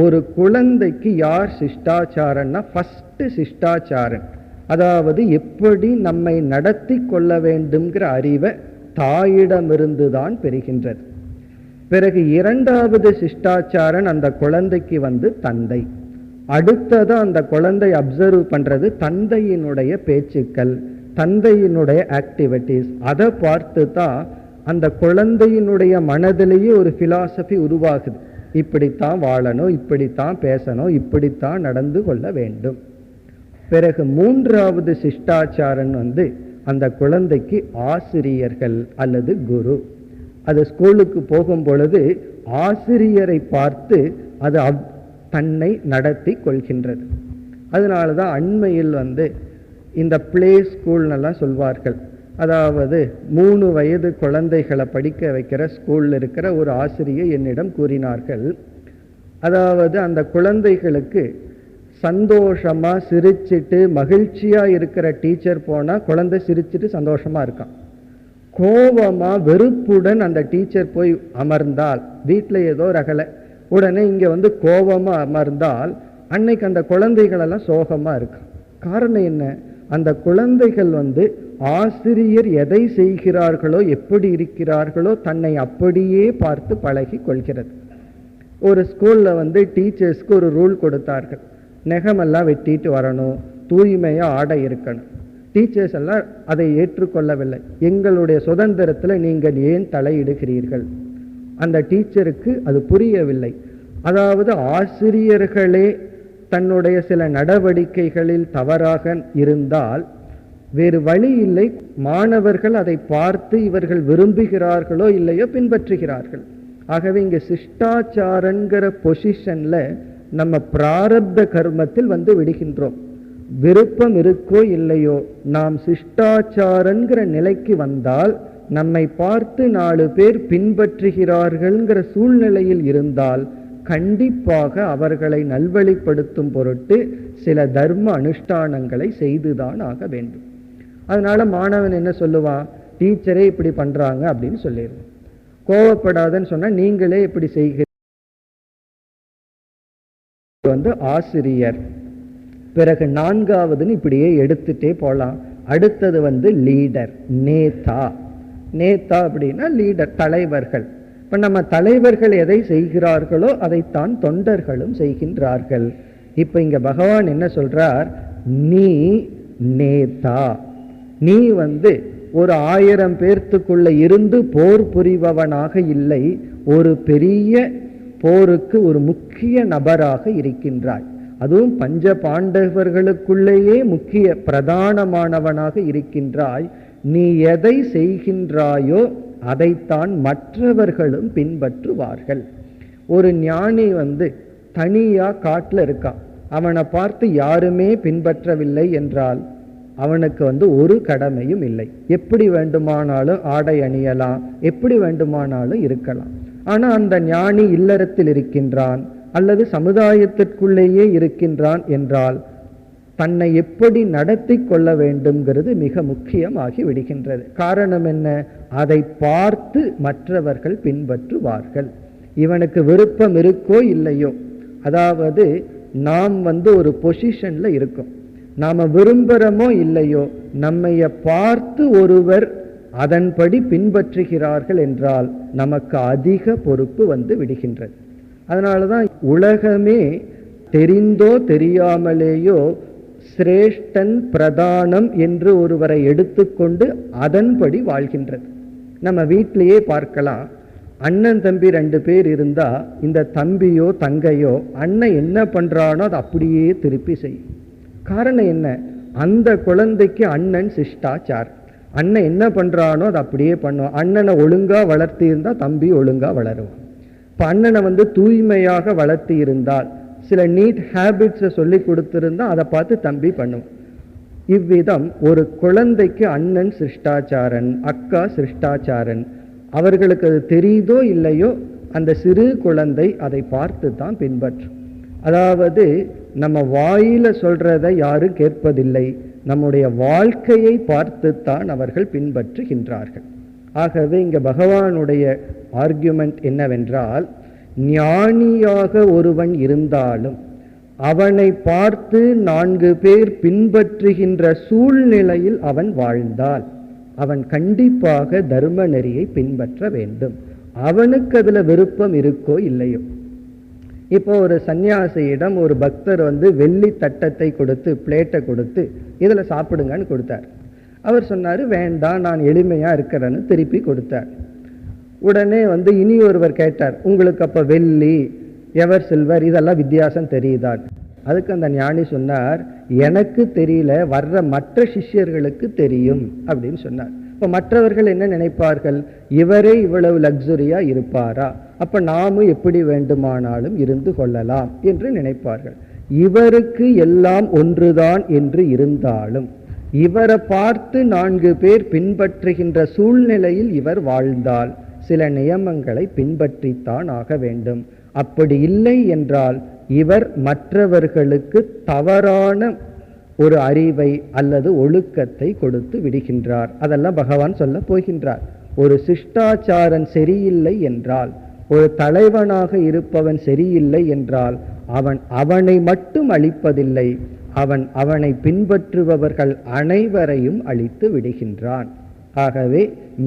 ஒரு குழந்தைக்கு யார் சிஷ்டாச்சாரன்னா, ஃபர்ஸ்ட் சிஷ்டாச்சாரன், அதாவது எப்படி நம்மை நடத்தி கொள்ள வேண்டும்ங்கிற அறிவை தாயிடமிருந்து தான் பெறுகின்றது. பிறகு இரண்டாவது சிஷ்டாச்சாரன் அந்த குழந்தைக்கு தந்தை. அடுத்ததா அந்த குழந்தை அப்சர்வ் பண்றது தந்தையினுடைய பேச்சுக்கள், தந்தையினுடைய ஆக்டிவிட்டிஸ். அதை பார்த்து தான் அந்த குழந்தையினுடைய மனதிலேயே ஒரு பிலாசபி உருவாகுது. இப்படித்தான் வாழணும், இப்படித்தான் பேசணும், இப்படித்தான் நடந்து கொள்ள வேண்டும். பிறகு மூன்றாவது சிஷ்டாச்சாரன் அந்த குழந்தைக்கு ஆசிரியர்கள் அல்லது குரு. அது ஸ்கூலுக்கு போகும் பொழுது ஆசிரியரை பார்த்து அது தன்னை நடத்தி கொள்கின்றது. அதனாலதான் அண்மையில் இந்த பிளே ஸ்கூல்னெல்லாம் சொல்வார்கள். அதாவது 3 வயது குழந்தைகளை படிக்க வைக்கிற ஸ்கூல்ல இருக்கிற ஒரு ஆசிரியை என்னிடம் கூறினார்கள். அதாவது அந்த குழந்தைகளுக்கு சந்தோஷமா சிரிச்சிட்டு மகிழ்ச்சியா இருக்கிற டீச்சர் போனா குழந்தை சிரிச்சிட்டு சந்தோஷமா இருக்கான். கோபமா வெறுப்புடன் அந்த டீச்சர் போய் அமர்ந்தால், வீட்டில் ஏதோ ரகலை, உடனே இங்க கோபமா அமர்ந்தால் அன்னைக்கு அந்த குழந்தைகளெல்லாம் சோகமா இருக்கு. காரணம் என்ன? அந்த குழந்தைகள் ஆசிரியர் எதை செய்கிறார்களோ, எப்படி இருக்கிறார்களோ, தன்னை அப்படியே பார்த்து பழகி கொள்கிறது. ஒரு ஸ்கூல்ல டீச்சர்ஸ்க்கு ஒரு ரூல் கொடுத்தார்கள், நெகமெல்லாம் வெட்டிட்டு வரணும், தூய்மையா ஆடை இருக்கணும். டீச்சர்ஸ் எல்லாம் அதை ஏற்றுக்கொள்ளவில்லை. எங்களுடைய சுதந்திரத்துல நீங்கள் ஏன் தலையிடுகிறீர்கள்? அந்த டீச்சருக்கு அது புரியவில்லை. அதாவது ஆசிரியர்களே தன்னுடைய சில நடவடிக்கைகளில் தவறாக இருந்தால் வேறு வழி இல்லை, மாணவர்கள் அதை பார்த்து இவர்கள் விரும்புகிறார்களோ இல்லையோ பின்பற்றுகிறார்கள். ஆகவே இங்க சிஷ்டாச்சாரங்கிற பொசிஷன்ல நம்ம பிராரப்த கர்மத்தில் விடுகின்றோம். விருப்பம் இருக்கோ இல்லையோ, நாம் சிஷ்டாச்சாரங்கிற நிலைக்கு வந்தால், நம்மை பார்த்து 4 பேர் பின்பற்றுகிறார்கள்ங்கிற சூழ்நிலையில் இருந்தால், கண்டிப்பாக அவர்களை நல்வழிப்படுத்தும் பொருட்டு சில தர்ம அனுஷ்டானங்களை செய்துதான் ஆக வேண்டும். அதனால மாணவன் என்ன சொல்லுவான்? டீச்சரே இப்படி பண்றாங்க அப்படின்னு சொல்லிடுவான். கோவப்படாதன்னு சொன்னா நீங்களே இப்படி செய்கிற ஆசிரியர். பிறகு 4வதுன்னு இப்படியே எடுத்துட்டே போலாம். அடுத்தது லீடர், நேதா. நேதா அப்படின்னா லீடர், தலைவர்கள். இப்ப நம்ம தலைவர்கள் எதை செய்கிறார்களோ அதைத்தான் தொண்டர்களும் செய்கின்றார்கள். இப்ப இங்க பகவான் என்ன சொல்றார்? நீ நேதா. நீ ஒரு 1000 பேர்த்துக்குள்ள இருந்து போர் புரிபவனாக இல்லை, ஒரு பெரிய போருக்கு ஒரு முக்கிய நபராக இருக்கின்றாய். அதுவும் பஞ்ச பாண்டவர்களுக்குள்ளேயே முக்கிய பிரதானமானவனாக இருக்கின்றாய். நீ எதை செய்கின்றாயோ அதைத்தான் மற்றவர்களும் பின்பற்றுவார்கள். ஒரு ஞானி தனியா காட்டுல இருக்கான், அவனை பார்த்து யாருமே பின்பற்றவில்லை என்றால் அவனுக்கு ஒரு கடமையும் இல்லை. எப்படி வேண்டுமானாலும் ஆடை அணியலாம், எப்படி வேண்டுமானாலும் இருக்கலாம். ஆனா அந்த ஞானி இல்லறத்தில் இருக்கின்றான் அல்லது சமுதாயத்திற்குள்ளேயே இருக்கின்றான் என்றால் தன்னை எப்படி நடத்தி கொள்ள வேண்டும்ங்கிறது மிக முக்கியமாகி விடுகின்றது. காரணம் என்ன? அதை பார்த்து மற்றவர்கள் பின்பற்றுவார்கள். இவனுக்கு விருப்பம் இருக்கோ இல்லையோ, அதாவது நாம் ஒரு பொசிஷன்ல இருக்கோம், நாம விரும்புறோமோ இல்லையோ, நம்மைய பார்த்து ஒருவர் அதன்படி பின்பற்றுகிறார்கள் என்றால் நமக்கு அதிக பொறுப்பு விடுகின்றது. அதனாலதான் உலகமே தெரிந்தோ தெரியாமலேயோ சிரேஷ்டன் பிரதானம் என்று ஒருவரை எடுத்துக்கொண்டு அதன்படி வாழ்கின்றது. நம்ம வீட்டிலேயே பார்க்கலாம், அண்ணன் தம்பி 2 பேர் இருந்தா இந்த தம்பியோ தங்கையோ அண்ணன் என்ன பண்றானோ அதை அப்படியே திருப்பி செய்யும். காரணம் என்ன? அந்த குழந்தைக்கு அண்ணன் சிஷ்டாச்சார், அண்ணன் என்ன பண்றானோ அதை அப்படியே பண்ணுவான். அண்ணனை ஒழுங்கா வளர்த்தி இருந்தா தம்பி ஒழுங்கா வளருவான். இப்ப அண்ணனை தூய்மையாக வளர்த்தி இருந்தால், சில நீட் ஹேபிட்ஸை சொல்லி கொடுத்திருந்தா அதை பார்த்து தம்பி பண்ணும். இவ்விதம் ஒரு குழந்தைக்கு அண்ணன் சிருஷ்டாச்சாரன், அக்கா சிருஷ்டாச்சாரன். அவர்களுக்கு அது தெரியுதோ இல்லையோ அந்த சிறு குழந்தை அதை பார்த்து தான் பின்பற்றும். அதாவது நம்ம வாயில சொல்றதை யாரும் கேட்பதில்லை, நம்முடைய வாழ்க்கையை பார்த்துத்தான் அவர்கள் பின்பற்றுகின்றார்கள். ஆகவே இங்க பகவானுடைய ஆர்குமெண்ட் என்னவென்றால், ஞானியாக ஒருவன் இருந்தாலும் அவனை பார்த்து 4 பேர் பின்பற்றுகின்ற சூழ்நிலையில் அவன் வாழ்ந்தால் அவன் கண்டிப்பாக தர்ம நெறியை பின்பற்ற வேண்டும். அவனுக்கு அதுல விருப்பம் இருக்கோ இல்லையோ. இப்போ ஒரு சன்னியாசியிடம் ஒரு பக்தர் வெள்ளி தட்டத்தை கொடுத்து, பிளேட்டை கொடுத்து இதுல சாப்பிடுங்கன்னு கொடுத்தார். அவர் சொன்னாரு வேண்டாம், நான் எளிமையா இருக்கிறேன்னு திருப்பி கொடுத்தார். உடனே இனி ஒருவர் கேட்டார், உங்களுக்கு அப்ப வெள்ளி எவர் சில்வர் இதெல்லாம் வித்தியாசம் தெரியுதா? அதுக்கு அந்த ஞானி சொன்னார், எனக்கு தெரியல, வர்ற மற்ற சிஷ்யர்களுக்கு தெரியும் அப்படின்னு சொன்னார். இப்ப மற்றவர்கள் என்ன நினைப்பார்கள்? இவரே இவ்வளவு லக்ஸுரியா இருப்பாரா, அப்ப நாமும் எப்படி வேண்டுமானாலும் இருந்து கொள்ளலாம் என்று நினைப்பார்கள். இவருக்கு எல்லாம் ஒன்றுதான் என்று இருந்தாலும் இவரை பார்த்து 4 பேர் பின்பற்றுகின்ற சூழ்நிலையில் இவர் வாழ்ந்தால் சில நியமங்களை பின்பற்றித்தான் ஆக வேண்டும். அப்படி இல்லை என்றால் இவர் மற்றவர்களுக்கு தவறான ஒரு அறிவை அல்லது ஒழுக்கத்தை கொடுத்து விடுகின்றார். அதெல்லாம் பகவான் சொல்ல போகின்றார். ஒரு சிஷ்டாச்சாரன் சரியில்லை என்றால், ஒரு தலைவனாக இருப்பவன் சரியில்லை என்றால் அவனை மட்டும் அழிப்பதில்லை, அவனை பின்பற்றுபவர்கள் அனைவரையும் அழித்து விடுகின்றான். ஆகவே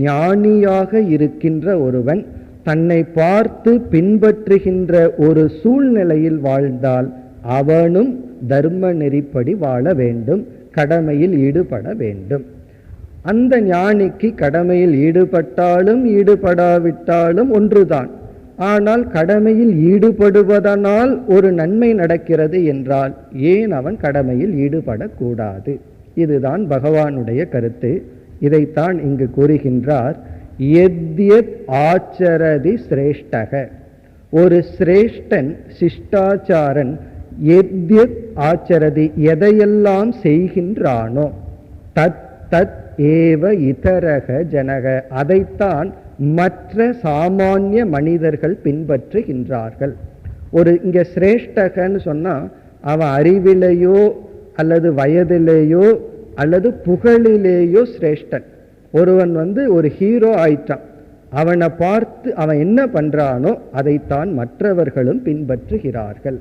ஞானியாக இருக்கின்ற ஒருவன் தன்னை பார்த்து பின்பற்றுகின்ற ஒரு சூழ்நிலையில் வாழ்ந்தால் அவனும் தர்ம நெறிப்படி வாழ வேண்டும், கடமையில் ஈடுபட வேண்டும். அந்த ஞானிக்கு கடமையில் ஈடுபட்டாலும் ஈடுபடாவிட்டாலும் ஒன்றுதான். ஆனால் கடமையில் ஈடுபடுவதனால் ஒரு நன்மை நடக்கிறது என்றால் ஏன் அவன் கடமையில் ஈடுபடக்கூடாது? இதுதான் பகவானுடைய கருத்து. இதைத்தான் இங்கு கூறுகின்றார். யத்யத் ஆச்சரதி சிரேஷ்டக. ஒரு சிரேஷ்டன், சிஷ்டாச்சாரன், யத்யத் ஆச்சரதி, எதையெல்லாம் செய்கின்றானோ, தத் தத் ஏவ இதரக ஜனக, அதைத்தான் மற்ற சாமானிய மனிதர்கள் பின்பற்றுகின்றார்கள். இங்க சிரேஷ்டகன்னு சொன்னா அவன் அறிவிலேயோ அல்லது வயதிலேயோ அல்லது புகழிலேயோ சிரேஷ்டன். ஒருவன் ஒரு ஹீரோ ஆயிட்டான், அவனை பார்த்து அவன் என்ன பண்றானோ அதைத்தான் மற்றவர்களும் பின்பற்றுகிறார்கள்.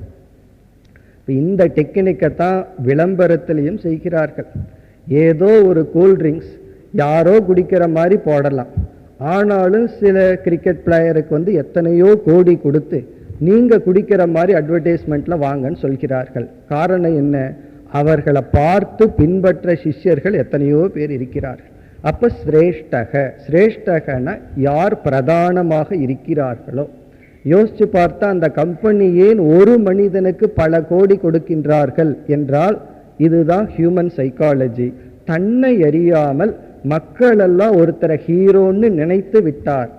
இந்த டெக்னிக்கத்தான் விளம்பரத்திலையும் செய்கிறார்கள். ஏதோ ஒரு கூல்ட்ரிங்க்ஸ் யாரோ குடிக்கிற மாதிரி போடலாம், ஆனாலும் சில கிரிக்கெட் பிளேயருக்கு எத்தனையோ கோடி கொடுத்து நீங்க குடிக்கிற மாதிரி அட்வர்டைஸ்மெண்ட்ல வாங்கன்னு சொல்கிறார்கள். காரணம் என்ன? அவர்களை பார்த்து பின்பற்ற சிஷ்யர்கள் எத்தனையோ பேர் இருக்கிறார்கள். அப்ப சிரேஷ்டக, சிரேஷ்டகன யார் பிரதானமாக இருக்கிறார்களோ. யோசிச்சு பார்த்தா அந்த கம்பெனி ஏன் ஒரு மனிதனுக்கு பல கோடி கொடுக்கின்றார்கள் என்றால் இதுதான் ஹியூமன் சைக்காலஜி. தன்னை அறியாமல் மக்கள் எல்லாம் ஒருத்தரை ஹீரோன்னு நினைத்து விட்டார்,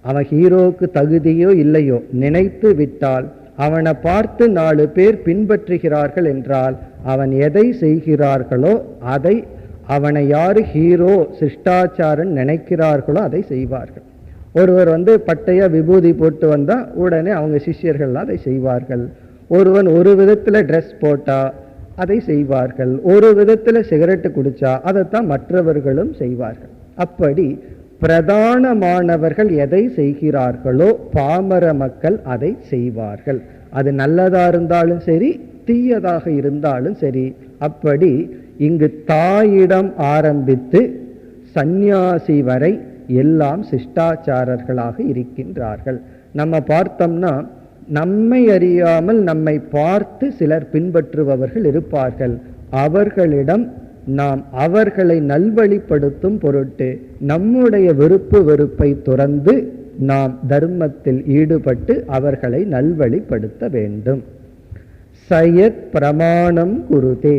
அவன் ஹீரோவுக்கு தகுதியோ இல்லையோ நினைத்து விட்டால் அவனை பார்த்து 4 பேர் பின்பற்றுகிறார்கள் என்றால் அவன் எதை செய்கிறார்களோ அதை, அவனை யாரு ஹீரோ சிஷ்டாச்சாரன் நினைக்கிறார்களோ அதை செய்வார்கள். ஒருவர் பட்டைய விபூதி போட்டு வந்தா உடனே அவங்க சிஷ்யர்கள் அதை செய்வார்கள். ஒருவன் ஒரு விதத்துல ட்ரெஸ் போட்டா அதை செய்வார்கள், ஒரு விதத்துல சிகரெட்டு குடிச்சா அதைத்தான் மற்றவர்களும் செய்வார்கள். அப்படி பிரதானமானவர்கள் எதை செய்கிறார்களோ பாமர மக்கள் அதை செய்வார்கள். அது நல்லதா இருந்தாலும் சரி, தீயதாக இருந்தாலும் சரி. அப்படி இங்கு தாயிடம் ஆரம்பித்து சந்நியாசி வரை எல்லாம் சிஷ்டாச்சாரர்களாக இருக்கின்றார்கள். நம்ம பார்த்தோம்னா நம்மை அறியாமல் நம்மை பார்த்து சிலர் பின்பற்றுபவர்கள் இருப்பார்கள். அவர்களிடம் நாம் அவர்களை நல்வழிப்படுத்தும் பொருட்டு நம்முடைய விருப்பு வெறுப்பை துறந்து நாம் தர்மத்தில் ஈடுபட்டு அவர்களை நல்வழிப்படுத்த வேண்டும். சயத் பிரமாணம் குருதே,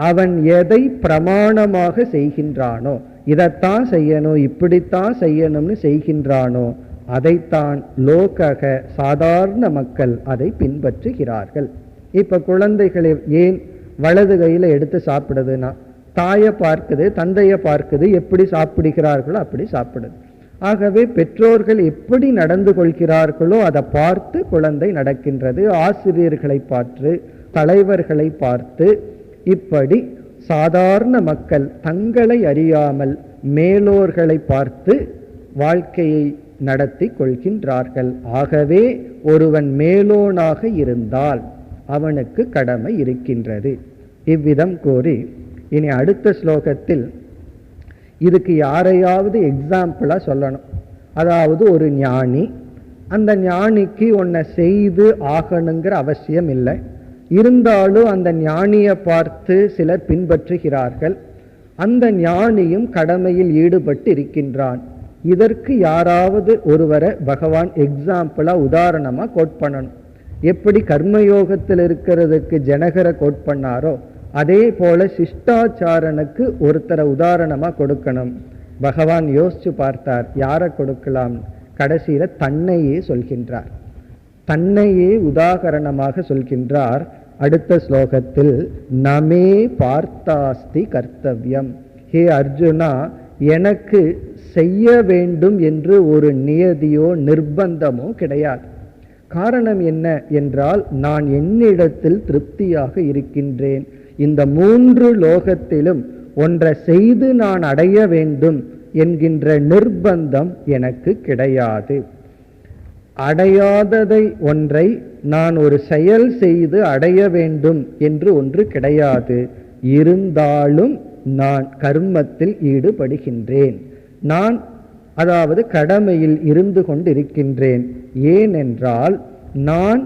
அவன் எதை பிரமாணமாக செய்கின்றானோ, இதைத்தான் செய்யணும் இப்படித்தான் செய்யணும்னு செய்கின்றானோ அதைத்தான் லோகக சாதாரண மக்கள் அதை பின்பற்றுகிறார்கள். இப்ப குழந்தைகளை ஏன் வலது கையில எடுத்து சாப்பிடுதுன்னா தாயை பார்க்குது, தந்தையை பார்க்குது, எப்படி சாப்பிடுகிறார்களோ அப்படி சாப்பிடுது. ஆகவே பெற்றோர்கள் எப்படி நடந்து கொள்கிறார்களோ அதை பார்த்து குழந்தை நடக்கின்றது. ஆசிரியர்களை பார்த்து, தலைவர்களை பார்த்து, இப்படி சாதாரண மக்கள் தங்களை அறியாமல் மேலோர்களை பார்த்து வாழ்க்கையை நடத்தி கொள்கின்றார்கள். ஆகவே ஒருவன் மேலோனாக இருந்தால் அவனுக்கு கடமை இருக்கின்றது. இவ்விதம் கூறி இனி அடுத்த ஸ்லோகத்தில் இதுக்கு யாரையாவது எக்ஸாம்பிளா சொல்லணும். அதாவது ஒரு ஞானி, அந்த ஞானிக்கு ஒன்றை செய்து ஆகணுங்கிற அவசியம் இல்லை, இருந்தாலும் அந்த ஞானியை பார்த்து சிலர் பின்பற்றுகிறார்கள். அந்த ஞானியும் கடமையில் ஈடுபட்டு இருக்கின்றான். இதற்கு யாராவது ஒருவரை பகவான் எக்ஸாம்பிளா உதாரணமா கோட் பண்ணணும். எப்படி கர்மயோகத்தில் இருக்கிறதுக்கு ஜனகரை கோட் பண்ணாரோ அதே போல சிஷ்டாச்சாரனுக்கு ஒருத்தரை உதாரணமா கொடுக்கணும். பகவான் யோசிச்சு பார்த்தார் யாரை கொடுக்கலாம். கடைசியில தன்னையே சொல்கின்றார், தன்னையே உதாகரணமாக சொல்கின்றார். அடுத்த ஸ்லோகத்தில் நமே பார்த்தாஸ்தி கர்த்தவ்யம், ஹே அர்ஜுனா, எனக்கு செய்ய வேண்டும் என்று ஒரு நியதியோ நிர்பந்தமோ கிடையாது. காரணம் என்ன என்றால் நான் என்னிடத்தில் திருப்தியாக இருக்கின்றேன். இந்த 3 லோகத்திலும் ஒன்றை செய்து நான் அடைய வேண்டும் என்கின்ற நிர்பந்தம் எனக்கு கிடையாது. அடையாததை ஒன்றை நான் ஒரு செயல் செய்து அடைய வேண்டும் என்று ஒன்று கிடையாது. இருந்தாலும் நான் கர்மத்தில் ஈடுபடுகின்றேன். நான் அதாவது கடமையில் இருந்து கொண்டிருக்கின்றேன். ஏனென்றால் நான்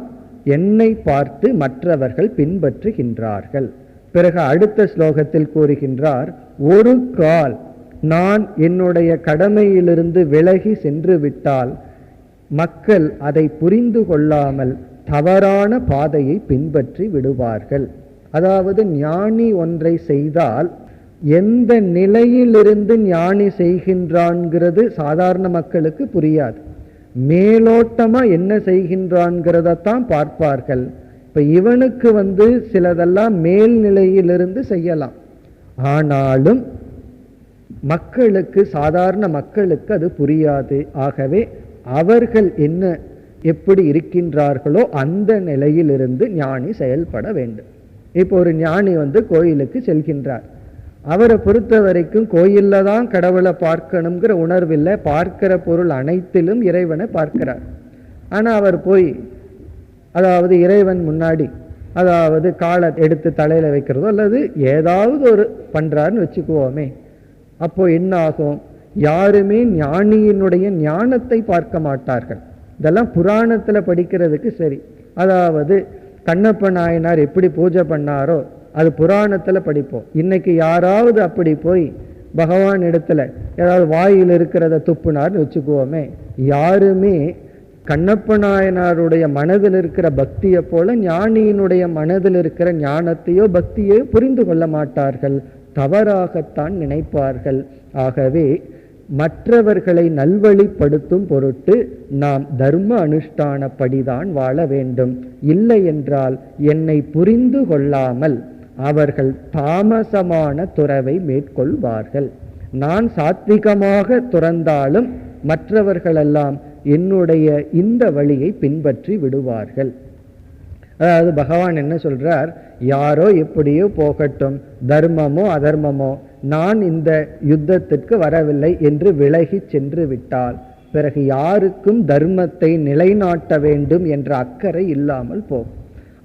என்னை பார்த்து மற்றவர்கள் பின்பற்றுகின்றார்கள். பிறகு அடுத்த ஸ்லோகத்தில் கூறுகின்றார், ஒரு கால் நான் என்னுடைய கடமையிலிருந்து விலகி சென்று விட்டால் மக்கள் அதை புரிந்து கொள்ளாமல் தவறான பாதையை பின்பற்றி விடுவார்கள். அதாவது ஞானி ஒன்றை செய்தால் எந்த நிலையிலிருந்து ஞானி செய்கின்றான்கிறது சாதாரண மக்களுக்கு புரியாது. மேலோட்டமா என்ன செய்கின்றான்கிறதான் பார்ப்பார்கள். இப்ப இவனுக்கு சிலதெல்லாம் மேல்நிலையிலிருந்து செய்யலாம், ஆனாலும் மக்களுக்கு, சாதாரண மக்களுக்கு அது புரியாது. ஆகவே அவர்கள் என்ன எப்படி இருக்கின்றார்களோ அந்த நிலையிலிருந்து ஞானி செயல்பட வேண்டும். இப்போ ஒரு ஞானி கோயிலுக்கு செல்கின்றார். அவரை பொறுத்த வரைக்கும் கோயில்ல தான் கடவுளை பார்க்கணுங்கிற உணர்வில்லை, பார்க்கிற பொருள் அனைத்திலும் இறைவனை பார்க்கிறார். ஆனா அவர் போய் அதாவது இறைவன் முன்னாடி காலை எடுத்து தலையில வைக்கிறதோ அல்லது ஏதாவது ஒரு பண்றாருன்னு வச்சுக்குவோமே, அப்போ என்ன ஆகும்? யாருமே ஞானியினுடைய ஞானத்தை பார்க்க மாட்டார்கள். இதெல்லாம் புராணத்துல படிக்கிறதுக்கு சரி. அதாவது கண்ணப்ப நாயனார் எப்படி பூஜை பண்ணாரோ அது புராணத்துல படிப்போம். இன்னைக்கு யாராவது அப்படி போய் பகவான் இடத்துல ஏதாவது வாயில் இருக்கிறத துப்புனார்னு வச்சுக்குவோமே, யாருமே கண்ணப்ப நாயனாருடைய மனதில் இருக்கிற பக்தியை போல ஞானியினுடைய மனதில் இருக்கிற ஞானத்தையோ பக்தியோ புரிந்து கொள்ள மாட்டார்கள், தவறாகத்தான் நினைப்பார்கள். ஆகவே மற்றவர்களை நல்வழிப்படுத்தும் பொருட்டு நாம் தர்ம அனுஷ்டானப்படிதான் வாழ வேண்டும். இல்லை என்றால் என்னை புரிந்து கொள்ளாமல் அவர்கள் தாமசமான துறவை மேற்கொள்வார்கள். நான் சாத்விகமாக துறந்தாலும் மற்றவர்களெல்லாம் என்னுடைய இந்த வழியை பின்பற்றி விடுவார்கள். அதாவது பகவான் என்ன சொல்றார், யாரோ எப்படியோ போகட்டும், தர்மமோ அதர்மமோ, நான் இந்த யுத்தத்திற்கு வரவில்லை என்று விலகி சென்று விட்டால் பிறகு யாருக்கும் தர்மத்தை நிலைநாட்ட வேண்டும் என்ற அக்கறை இல்லாமல் போகும்.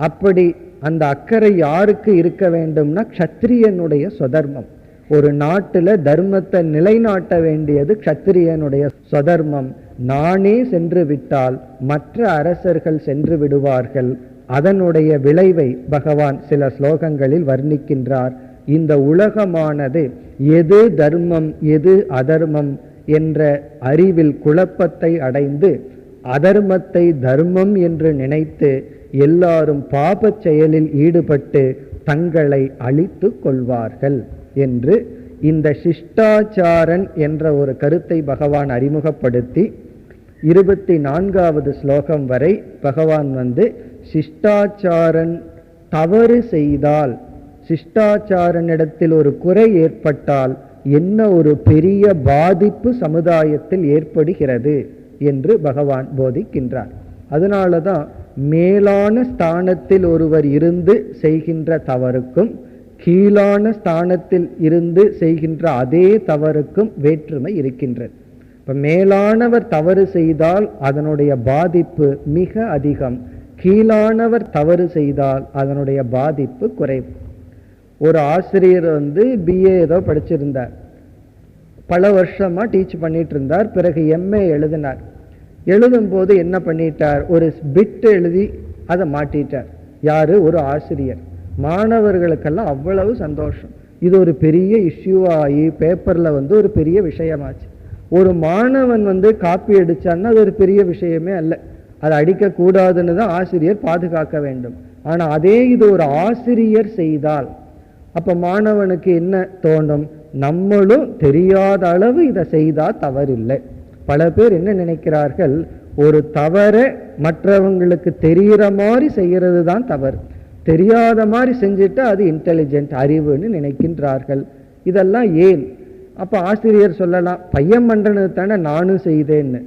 அப்படி அந்த அக்கறை யாருக்கு இருக்க வேண்டும்னா க்ஷத்ரியனுடைய சொதர்மம். ஒரு நாட்டுல தர்மத்தை நிலைநாட்ட வேண்டியது க்ஷத்ரியனுடைய சொதர்மம். நானே சென்று விட்டால் மற்ற அரசர்கள் சென்று விடுவார்கள். அதனுடைய விளைவை பகவான் சில ஸ்லோகங்களில் வர்ணிக்கின்றார். இந்த உலகமானது எது தர்மம் எது அதர்மம் என்ற அறிவில் குழப்பத்தை அடைந்து அதர்மத்தை தர்மம் என்று நினைத்து எல்லாரும் பாப செயலில் ஈடுபட்டு தங்களை அழித்து கொள்வார்கள் என்று இந்த சிஷ்டாச்சாரன் என்ற ஒரு கருத்தை பகவான் அறிமுகப்படுத்தி 24வது ஸ்லோகம் வரை பகவான் சிஷ்டாச்சாரன் தவறு செய்தால், சிஷ்டாச்சாரனிடத்தில் ஒரு குறை ஏற்பட்டால் என்ன ஒரு பெரிய பாதிப்பு சமுதாயத்தில் ஏற்படுகிறது என்று பகவான் போதிக்கின்றார். அதனாலதான் மேலான ஸ்தானத்தில் ஒருவர் இருந்து செய்கின்ற தவறுக்கும் கீழான ஸ்தானத்தில் இருந்து செய்கின்ற அதே தவறுக்கும் வேற்றுமை இருக்கின்றது. இப்ப மேலானவர் தவறு செய்தால் அதனுடைய பாதிப்பு மிக அதிகம், கீழானவர் தவறு செய்தால் அதனுடைய பாதிப்பு குறைவு. ஒரு ஆசிரியர் பிஏ ஏதோ படிச்சிருந்தார், பல வருஷமா டீச் பண்ணிட்டு இருந்தார். பிறகு எம்ஏ எழுதினார். எழுதும் போது என்ன பண்ணிட்டார், ஒரு பிட் எழுதி அதை மாட்டிட்டார். யாரு? ஒரு ஆசிரியர். மாணவர்களுக்கெல்லாம் அவ்வளவு சந்தோஷம். இது ஒரு பெரிய இஷ்யூ ஆகி பேப்பர்ல ஒரு பெரிய விஷயமாச்சு. ஒரு மாணவன் காப்பி அடிச்சான்னா அது ஒரு பெரிய விஷயமே அல்ல, அதை அடிக்க கூடாதுன்னு தான் ஆசிரியர் பாதுகாக்க வேண்டும். ஆனா அதே இது ஒரு ஆசிரியர் செய்தால் அப்ப மாணவனுக்கு என்ன தோணும், நம்மளும் தெரியாத அளவு இதை செய்தா தவறில்லை. பல பேர் என்ன நினைக்கிறார்கள், ஒரு தவற மற்றவங்களுக்கு தெரிகிற மாதிரி செய்யறது தான் தவறு, தெரியாத மாதிரி செஞ்சுட்டா அது இன்டெலிஜென்ட் அறிவுன்னு நினைக்கின்றார்கள். இதெல்லாம் ஏன்? அப்ப ஆசிரியர் சொல்லலாம், பையன் பண்றது தானே நானும் செய்தேன்னு.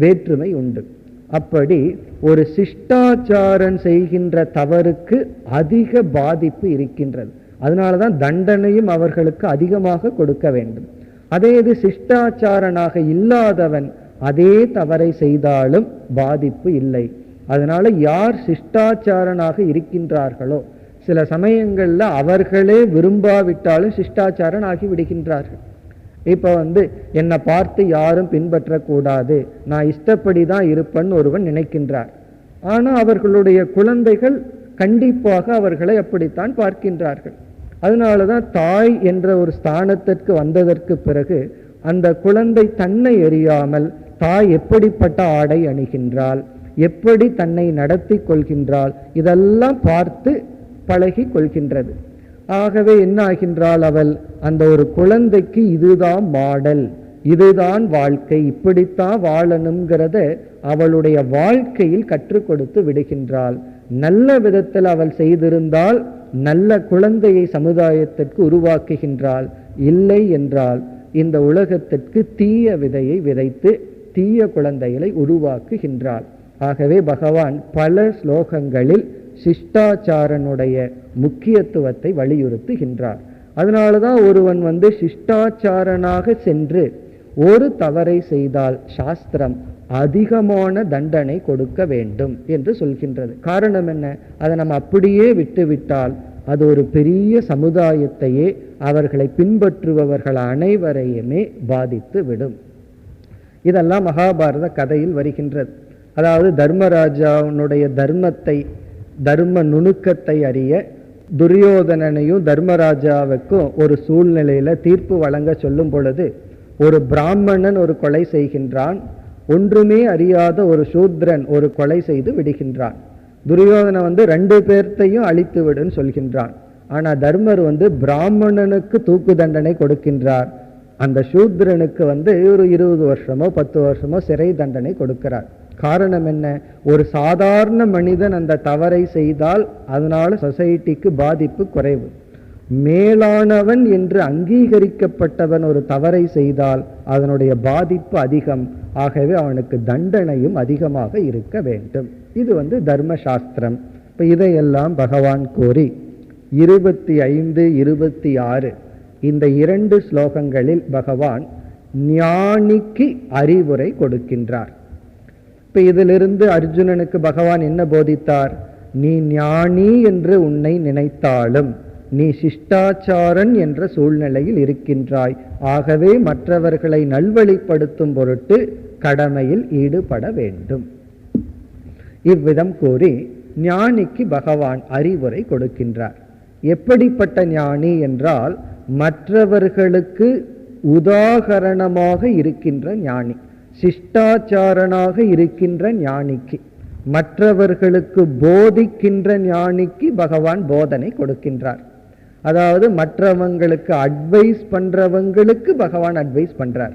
வேற்றுமை உண்டு. அப்படி ஒரு சிஷ்டாச்சாரன் செய்கின்ற தவறுக்கு அதிக பாதிப்பு இருக்கின்றது. அதனாலதான் தண்டனையும் அவர்களுக்கு அதிகமாக கொடுக்க வேண்டும். அதே இது சிஷ்டாச்சாரனாக இல்லாதவன் அதே தவறை செய்தாலும் பாதிப்பு இல்லை. அதனால யார் சிஷ்டாச்சாரனாக இருக்கின்றார்களோ, சில சமயங்கள்ல அவர்களே விரும்பாவிட்டாலும் சிஷ்டாச்சாரன் ஆகி விடுகின்றார்கள். இப்ப என்னை பார்த்து யாரும் பின்பற்றக்கூடாது, நான் இஷ்டப்படிதான் இருப்பேன்னு ஒருவன் நினைக்கின்றார். ஆனா அவர்களுடைய குழந்தைகள் கண்டிப்பாக அவர்களை அப்படித்தான் பார்க்கின்றார்கள். அதனாலதான் தாய் என்ற ஒரு ஸ்தானத்திற்கு வந்ததற்கு பிறகு அந்த குழந்தை தன்னை அறியாமல் தாய் எப்படிப்பட்ட ஆடை அணிகின்றாள், எப்படி தன்னை நடத்தி கொள்கின்றாள், இதெல்லாம் பார்த்து பழகி கொள்கின்றது. ஆகவே என்ன ஆகின்றாள் அவள், அந்த ஒரு குழந்தைக்கு இதுதான் மாடல், இதுதான் வாழ்க்கை, இப்படித்தான் வாழணுங்கிறத அவளுடைய வாழ்க்கையில் கற்றுக் கொடுத்து விடுகின்றாள். நல்ல விதத்தில் அவள் செய்திருந்தால் நல்ல குழந்தையை சமுதாயத்திற்கு உருவாக்குகின்றாள். இல்லை என்றால் இந்த உலகத்திற்கு தீய விதையை விதைத்து தீய குழந்தைகளை உருவாக்குகின்றாள். ஆகவே பகவான் பல ஸ்லோகங்களில் சிஷ்டாச்சாரனுடைய முக்கியத்துவத்தை வலியுறுத்துகின்றார். அதனாலதான் ஒருவன் சிஷ்டாச்சாரனாக சென்று ஒரு தவறை செய்தால் சாஸ்திரம் அதிகமான தண்டனை கொடுக்க வேண்டும் என்று சொல்கின்றது. காரணம் என்ன, அதை நம்ம அப்படியே விட்டுவிட்டால் அது ஒரு பெரிய சமுதாயத்தையே, அவர்களை பின்பற்றுபவர்கள் அனைவரையுமே பாதித்து விடும். இதெல்லாம் மகாபாரத கதையில் வருகின்றது. அதாவது தர்மராஜாவுடைய தர்ம நுணுக்கத்தை அறிய துரியோதனனையும் தர்மராஜாவுக்கும் ஒரு சூழ்நிலையில தீர்ப்பு வழங்க சொல்லும் பொழுது, ஒரு பிராமணன் ஒரு கொலை செய்கின்றான், ஒன்றுமே அறியாத ஒரு சூத்ரன் ஒரு கொலை செய்து விடுகின்றான். துரியோதனன் 2 பேர்த்தையும் அழித்து விடுன்னு சொல்கின்றான். ஆனா தர்மர் பிராமணனுக்கு தூக்கு தண்டனை கொடுக்கின்றார், அந்த சூத்ரனுக்கு ஒரு 20 வருஷமோ 10 வருஷமோ சிறை தண்டனை கொடுக்கிறார். காரணம் என்ன, ஒரு சாதாரண மனிதன் அந்த தவறை செய்தால் அதனால சொசைட்டிக்கு பாதிப்பு குறைவு. மேலானவன் என்று அங்கீகரிக்கப்பட்டவன் ஒரு தவறை செய்தால் அதனுடைய பாதிப்பு அதிகம். ஆகவே அவனுக்கு தண்டனையும் அதிகமாக இருக்க வேண்டும். இது தர்மசாஸ்திரம். இப்ப இதையெல்லாம் பகவான் கூறி 25, 26 இந்த 2 ஸ்லோகங்களில் பகவான் ஞானிக்கு அறிவுரை கொடுக்கின்றார். இப்ப இதிலிருந்து அர்ஜுனனுக்கு பகவான் என்ன போதித்தார், நீ ஞானி என்று உன்னை நினைத்தாலும் நீ சிஷ்டாச்சாரன் என்ற சூழ்நிலையில் இருக்கின்றாய். ஆகவே மற்றவர்களை நல்வழிப்படுத்தும் பொருட்டு கடமையில் ஈடுபட வேண்டும். இவ்விதம் கூறி ஞானிக்கு பகவான் அறிவுரை கொடுக்கின்றார். எப்படிப்பட்ட ஞானி என்றால், மற்றவர்களுக்கு உதாகரணமாக இருக்கின்ற ஞானி, சிஷ்டாச்சாரனாக இருக்கின்ற ஞானிக்கு, மற்றவர்களுக்கு போதிக்கின்ற ஞானிக்கு பகவான் போதனை கொடுக்கின்றார். அதாவது மற்றவங்களுக்கு அட்வைஸ் பண்றவங்களுக்கு பகவான் அட்வைஸ் பண்றார்.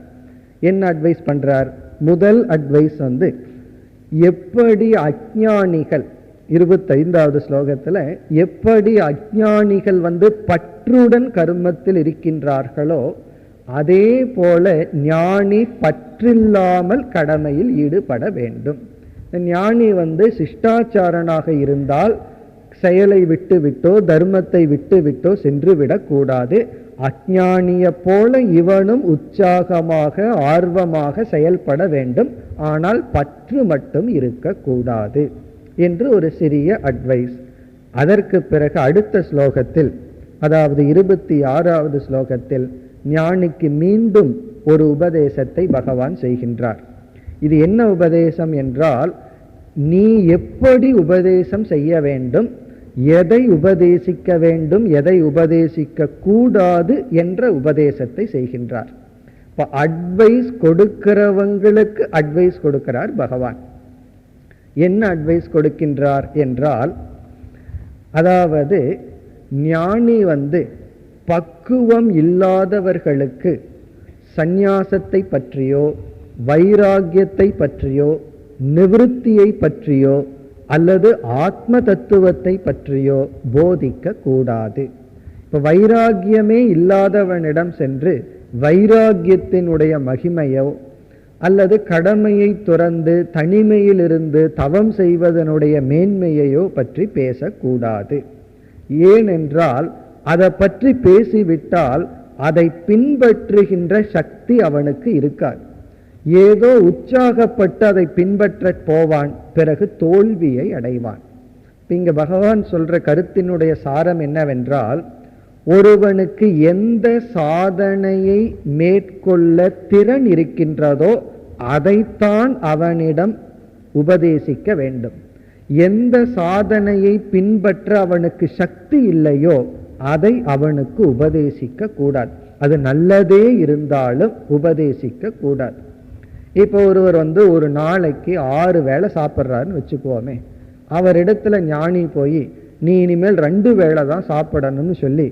என்ன அட்வைஸ் பண்றார், முதல் அட்வைஸ் எப்படி அஞ்ஞானிகள் 25வது ஸ்லோகத்துல எப்படி அஞ்ஞானிகள் பற்றுடன் கர்மத்தில் இருக்கின்றார்களோ அதே போல ஞானி பற்றில்லாமல் கடமையில் ஈடுபட வேண்டும். ஞானி சிஷ்டாச்சாரனாக இருந்தால் செயலை விட்டு விட்டோ தர்மத்தை விட்டு விட்டோ சென்று விடக்கூடாது. அஞ்ஞானிய போல இவனும் உற்சாகமாக ஆர்வமாக செயல்பட வேண்டும். ஆனால் பற்று மட்டும் இருக்கக்கூடாது என்று ஒரு சிறிய அட்வைஸ். அதற்கு பிறகு அடுத்த ஸ்லோகத்தில், அதாவது 26வது ஸ்லோகத்தில் ஞானிக்கு மீண்டும் ஒரு உபதேசத்தை பகவான் செய்கின்றார். இது என்ன உபதேசம் என்றால், நீ எப்படி உபதேசம் செய்ய வேண்டும், எதை உபதேசிக்க வேண்டும், எதை உபதேசிக்க கூடாது என்ற உபதேசத்தை செய்கின்றார். இப்ப அட்வைஸ் கொடுக்கிறவங்களுக்கு அட்வைஸ் கொடுக்கிறார் பகவான். என்ன அட்வைஸ் கொடுக்கின்றார் என்றால், அதாவது ஞானி பக்குவம் இல்லாதவர்களுக்கு சந்நியாசத்தை பற்றியோ வைராகியத்தை பற்றியோ நிவிருத்தியை பற்றியோ அல்லது ஆத்ம தத்துவத்தை பற்றியோ போதிக்க கூடாது. இப்ப வைராகியமே இல்லாதவனிடம் சென்று வைராகியத்தினுடைய மகிமையோ அல்லது கடமையை துறந்து தனிமையிலிருந்து தவம் செய்வதனுடைய மேன்மையையோ பற்றி பேசக்கூடாது. ஏனென்றால் அதை பற்றி பேசிவிட்டால் அதை பின்பற்றுகின்ற சக்தி அவனுக்கு இருக்காது. ஏதோ உற்சாகப்பட்டு அதை பின்பற்ற போவான், பிறகு தோல்வியை அடைவான். இங்க பகவான் சொல்ற கருத்தினுடைய சாரம் என்னவென்றால், ஒருவனுக்கு எந்த சாதனையை மேற்கொள்ள திறன் இருக்கின்றதோ அதைத்தான் அவனிடம் உபதேசிக்க வேண்டும். எந்த சாதனையை பின்பற்ற அவனுக்கு சக்தி இல்லையோ அதை அவனுக்கு உபதேசிக்க கூடாது. அது நல்லதே இருந்தாலும் உபதேசிக்க கூடாது. இப்போ ஒருவர் ஒரு நாளைக்கு 6 வேளை சாப்பிட்றாருன்னு வச்சுக்குவோமே, அவரிடத்துல ஞானி போய் நீ இனிமேல் 2 வேளை தான் சாப்பிடணும்னு சொல்லி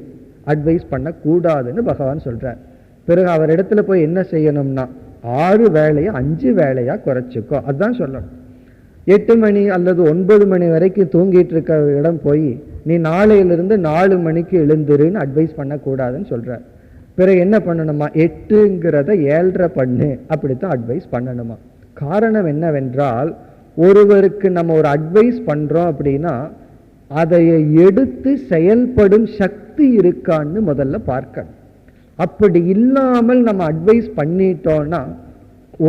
அட்வைஸ் பண்ண கூடாதுன்னு பகவான் சொல்றார். பிறகு அவரிடத்துல போய் என்ன செய்யணும்னா 6 வேளையை 5 வேளையா குறைச்சிக்கோ, அதுதான் சொல்லணும். 8 மணி அல்லது 9 மணி வரைக்கும் தூங்கிட்டு இருக்க இடம் போய் நீ நாளையிலிருந்து 4 மணிக்கு எழுந்துருன்னு அட்வைஸ் பண்ண கூடாதுன்னு சொல்றார். பிறகு என்ன பண்ணணுமா, 8ங்கிறத 7:30 பண்ணு, அப்படித்தான் அட்வைஸ் பண்ணணுமா. காரணம் என்னவென்றால், ஒருவருக்கு நம்ம ஒரு அட்வைஸ் பண்றோம் அப்படின்னா அதை எடுத்து செயல்படும் சக்தி இருக்கான்னு முதல்ல பார்க்கணும். அப்படி இல்லாமல் நம்ம அட்வைஸ் பண்ணிட்டோம்னா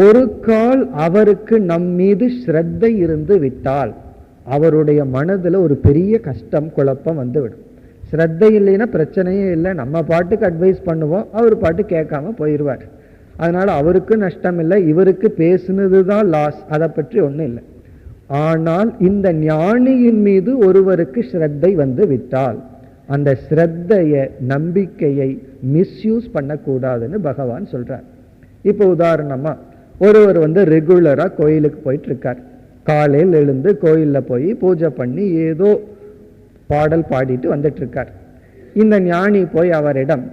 ஒரு கால் அவருக்கு நம் மீது ஸ்ரத்தை இருந்து விட்டால் அவருடைய மனதுல ஒரு பெரிய கஷ்டம் குழப்பம் வந்துவிடும். ஸ்ரத்தை இல்லைன்னா பிரச்சனையே இல்லை, நம்ம பாட்டுக்கு அட்வைஸ் பண்ணுவோம், அவர் பாட்டு கேட்காம போயிடுவார். அதனால அவருக்கு நஷ்டம் இல்லை, இவருக்கு பேசுனது தான் லாஸ், அதை பற்றி ஒன்றும் இல்லை. ஆனால் இந்த ஞானியின் மீது ஒருவருக்கு ஸ்ரத்தை வந்து விட்டால் அந்த ஸ்ரத்தைய நம்பிக்கையை மிஸ்யூஸ் பண்ணக்கூடாதுன்னு பகவான் சொல்றார். இப்போ உதாரணமா ஒருவர் ரெகுலரா கோயிலுக்கு போயிட்டு இருக்கார். காலையில் எழுந்து கோயில்ல போய் பூஜை பண்ணி ஏதோ பாடல் பாடிட்டு வந்துட்டு இருக்கார். இந்த ஞானி போய் அவரிடம்,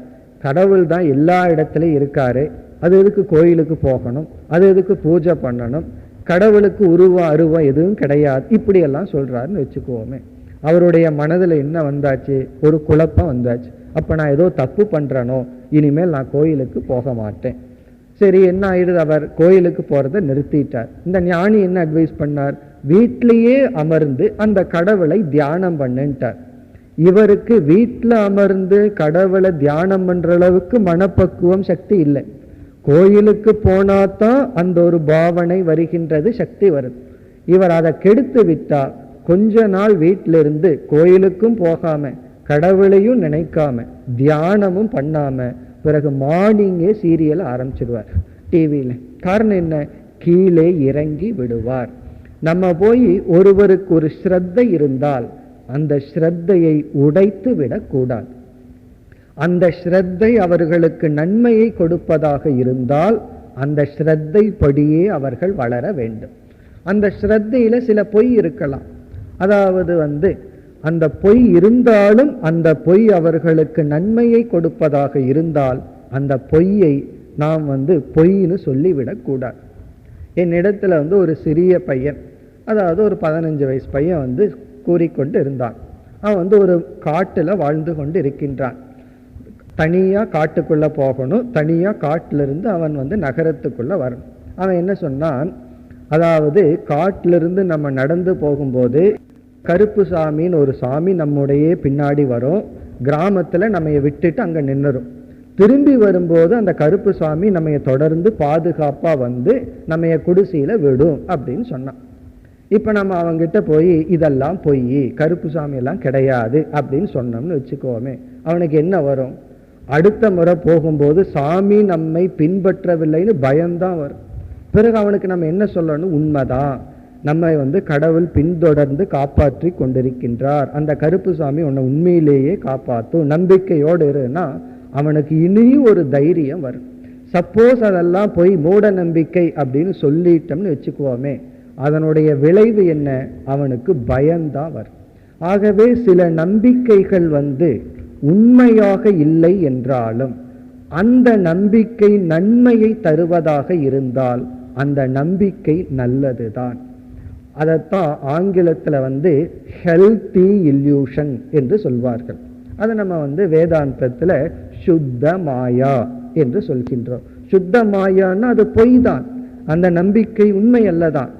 கடவுள் தான் எல்லா இடத்துலையும் இருக்காரு, அது எதுக்கு கோயிலுக்கு போகணும், அது எதுக்கு பூஜை பண்ணணும், கடவுளுக்கு உருவம் அருவம் எதுவும் கிடையாது, இப்படி எல்லாம் சொல்றாருன்னு வச்சுக்குவோமே. அவருடைய மனதில் என்ன வந்தாச்சு, ஒரு குழப்பம் வந்தாச்சு. அப்ப நான் ஏதோ தப்பு பண்றேனோ, இனிமேல் நான் கோயிலுக்கு போக மாட்டேன். சரி, என்ன ஆயிடுது, அவர் கோயிலுக்கு போறதை நிறுத்திட்டார். இந்த ஞானி என்ன அட்வைஸ் பண்ணார், வீட்டிலேயே அமர்ந்து அந்த கடவுளை தியானம் பண்ணுட்டார். இவருக்கு வீட்டில் அமர்ந்து கடவுளை தியானம் பண்ற அளவுக்கு மனப்பக்குவம் சக்தி இல்லை. கோயிலுக்கு போனாதான் அந்த ஒரு பாவனை வருகின்றது, சக்தி வருது. இவர் அதை கெடுத்து விட்டா கொஞ்ச நாள் வீட்டிலிருந்து கோயிலுக்கும் போகாம கடவுளையும் நினைக்காம தியானமும் பண்ணாம பிறகு மார்னிங்கே சீரியல் ஆரம்பிச்சிடுவார் டிவியில. காரணம் என்ன, கீழே இறங்கி விடுவார். நம்ம போய் ஒருவருக்கு ஒரு ஸ்ரத்தை இருந்தால் அந்த ஸ்ரத்தையை உடைத்து விடக்கூடாது. அந்த ஸ்ரத்தை அவர்களுக்கு நன்மையை கொடுப்பதாக இருந்தால் அந்த ஸ்ரத்தை படியே அவர்கள் வளர வேண்டும். அந்த ஸ்ரத்தையில சில பொய் இருக்கலாம், அதாவது அந்த பொய் இருந்தாலும் அந்த பொய் அவர்களுக்கு நன்மையை கொடுப்பதாக இருந்தால் அந்த பொய்யை நாம் பொய்ன்னு சொல்லிவிடக்கூடாது. என்னிடத்துல ஒரு சிறிய பையன், அதாவது ஒரு 15 வயசு பையன் கூறிக்கொண்டு இருந்தான். அவன் ஒரு காட்டுல வாழ்ந்து கொண்டு இருக்கின்றான். தனியா காட்டுக்குள்ள போகணும், தனியா காட்டிலிருந்து அவன் நகரத்துக்குள்ள வரணும். அவன் என்ன சொன்னான், அதாவது காட்டிலிருந்து நம்ம நடந்து போகும்போது கருப்பு சாமின்னு ஒரு சாமி நம்முடைய பின்னாடி வரும், கிராமத்துல நம்ம விட்டுட்டு அங்க நின்னுரும். திரும்பி வரும்போது அந்த கருப்பு சாமி நம்ம தொடர்ந்து பாதுகாப்பா நம்ம குடிசையில விடும் அப்படின்னு சொன்னான். இப்ப நம்ம அவங்கிட்ட போய் இதெல்லாம் பொய், கருப்பு சாமி எல்லாம் கிடையாது அப்படின்னு சொன்னோம்னு வச்சுக்கோமே, அவனுக்கு என்ன வரும், அடுத்த முறை போகும்போது சாமி நம்மை பின்பற்றவில்லைன்னு பயம்தான் வரும். பிறகு அவனுக்கு நம்ம என்ன சொல்லணும், உண்மைதான், நம்ம கடவுள் பின்தொடர்ந்து காப்பாற்றி கொண்டிருக்கின்றார், அந்த கருப்பு சாமி உன்னை உண்மையிலேயே காப்பாற்றும், நம்பிக்கையோடு இருன்னா அவனுக்கு இனியும் ஒரு தைரியம் வரும். சப்போஸ் அதெல்லாம் போய் மூட நம்பிக்கை அப்படின்னு சொல்லிட்டோம்னு வச்சுக்குவோமே, அதனுடைய விளைவு என்ன, அவனுக்கு பயம்தான் வரும். ஆகவே சில நம்பிக்கைகள் உண்மையாக இல்லை என்றாலும் அந்த நம்பிக்கை நன்மையை தருவதாக இருந்தால் அந்த நம்பிக்கை நல்லதுதான். அதைத்தான் ஆங்கிலத்தில் ஹெல்தி இல்யூஷன் என்று சொல்வார்கள். அதை நம்ம வேதாந்தத்துல சுத்த மாயா என்று சொல்கின்றோம். சுத்த மாயான்னா அது பொய் தான், அந்த நம்பிக்கை உண்மை அல்லதான்.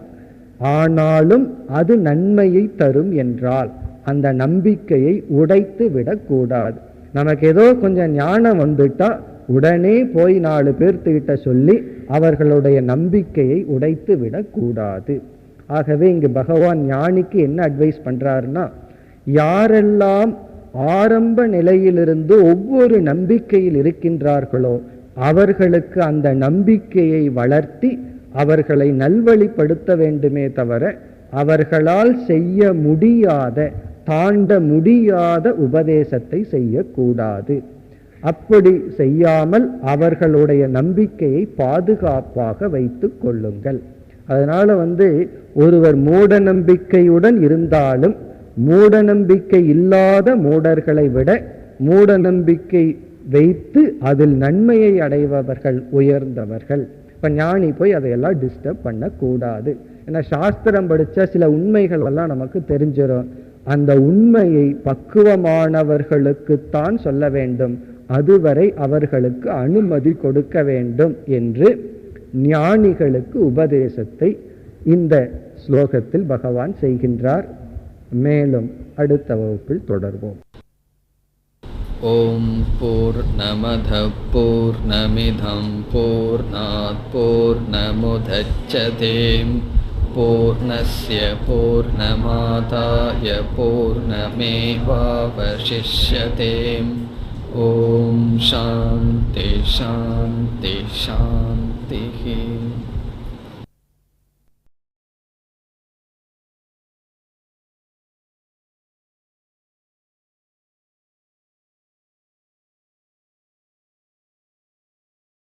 ஆனாலும் அது நன்மையை தரும் என்றால் அந்த நம்பிக்கையை உடைத்து விடக்கூடாது. நமக்கு ஏதோ கொஞ்சம் ஞானம் வந்துட்டா உடனே போய் 4 பேர்த்துக்கிட்ட சொல்லி அவர்களுடைய நம்பிக்கையை உடைத்து விடக்கூடாது. ஆகவே இங்கு பகவான் ஞானிக்கு என்ன அட்வைஸ் பண்றாருன்னா, யாரெல்லாம் ஆரம்ப நிலையிலிருந்து ஒவ்வொரு நம்பிக்கையில் இருக்கின்றார்களோ அவர்களுக்கு அந்த நம்பிக்கையை வளர்த்தி அவர்களை நல்வழிப்படுத்த வேண்டுமே தவிர அவர்களால் செய்ய முடியாத, தாண்ட முடியாத உபதேசத்தை செய்யக்கூடாது. அப்படி செய்யாமல் அவர்களுடைய நம்பிக்கையை பாதுகாப்பாக வைத்துக் கொள்ளுங்கள். அதனால ஒருவர் மூட நம்பிக்கையுடன் இருந்தாலும் மூட நம்பிக்கை இல்லாத மூடர்களை விட மூட நம்பிக்கை வைத்து அதில் நன்மையை அடைபவர்கள் உயர்ந்தவர்கள். இப்ப ஞானி போய் அதையெல்லாம் டிஸ்டர்ப் பண்ணக்கூடாது. ஏன்னா சாஸ்திரம் படிச்சா சில உண்மைகள் எல்லாம் நமக்கு தெரிஞ்சிடும். அந்த உண்மையை பக்குவமானவர்களுக்குத்தான் சொல்ல வேண்டும், அதுவரை அவர்களுக்கு அனுமதி கொடுக்க வேண்டும் என்று ஞானிகளுக்கு உபதேசத்தை இந்த ஸ்லோகத்தில் பகவான் செய்கின்றார். மேலும் அடுத்த வகுப்பில் தொடர்வோம். ஓம் பூர்ணமத பூர்ணமிதம் பூர்ணாத் பூர்ணமுதச்யதே பூர்ணஸ்ய பூர்ணமாதாய பூர்ணமேவாவசிஷ்யதே. ஓம் சாந்தி சாந்தி சாந்தி.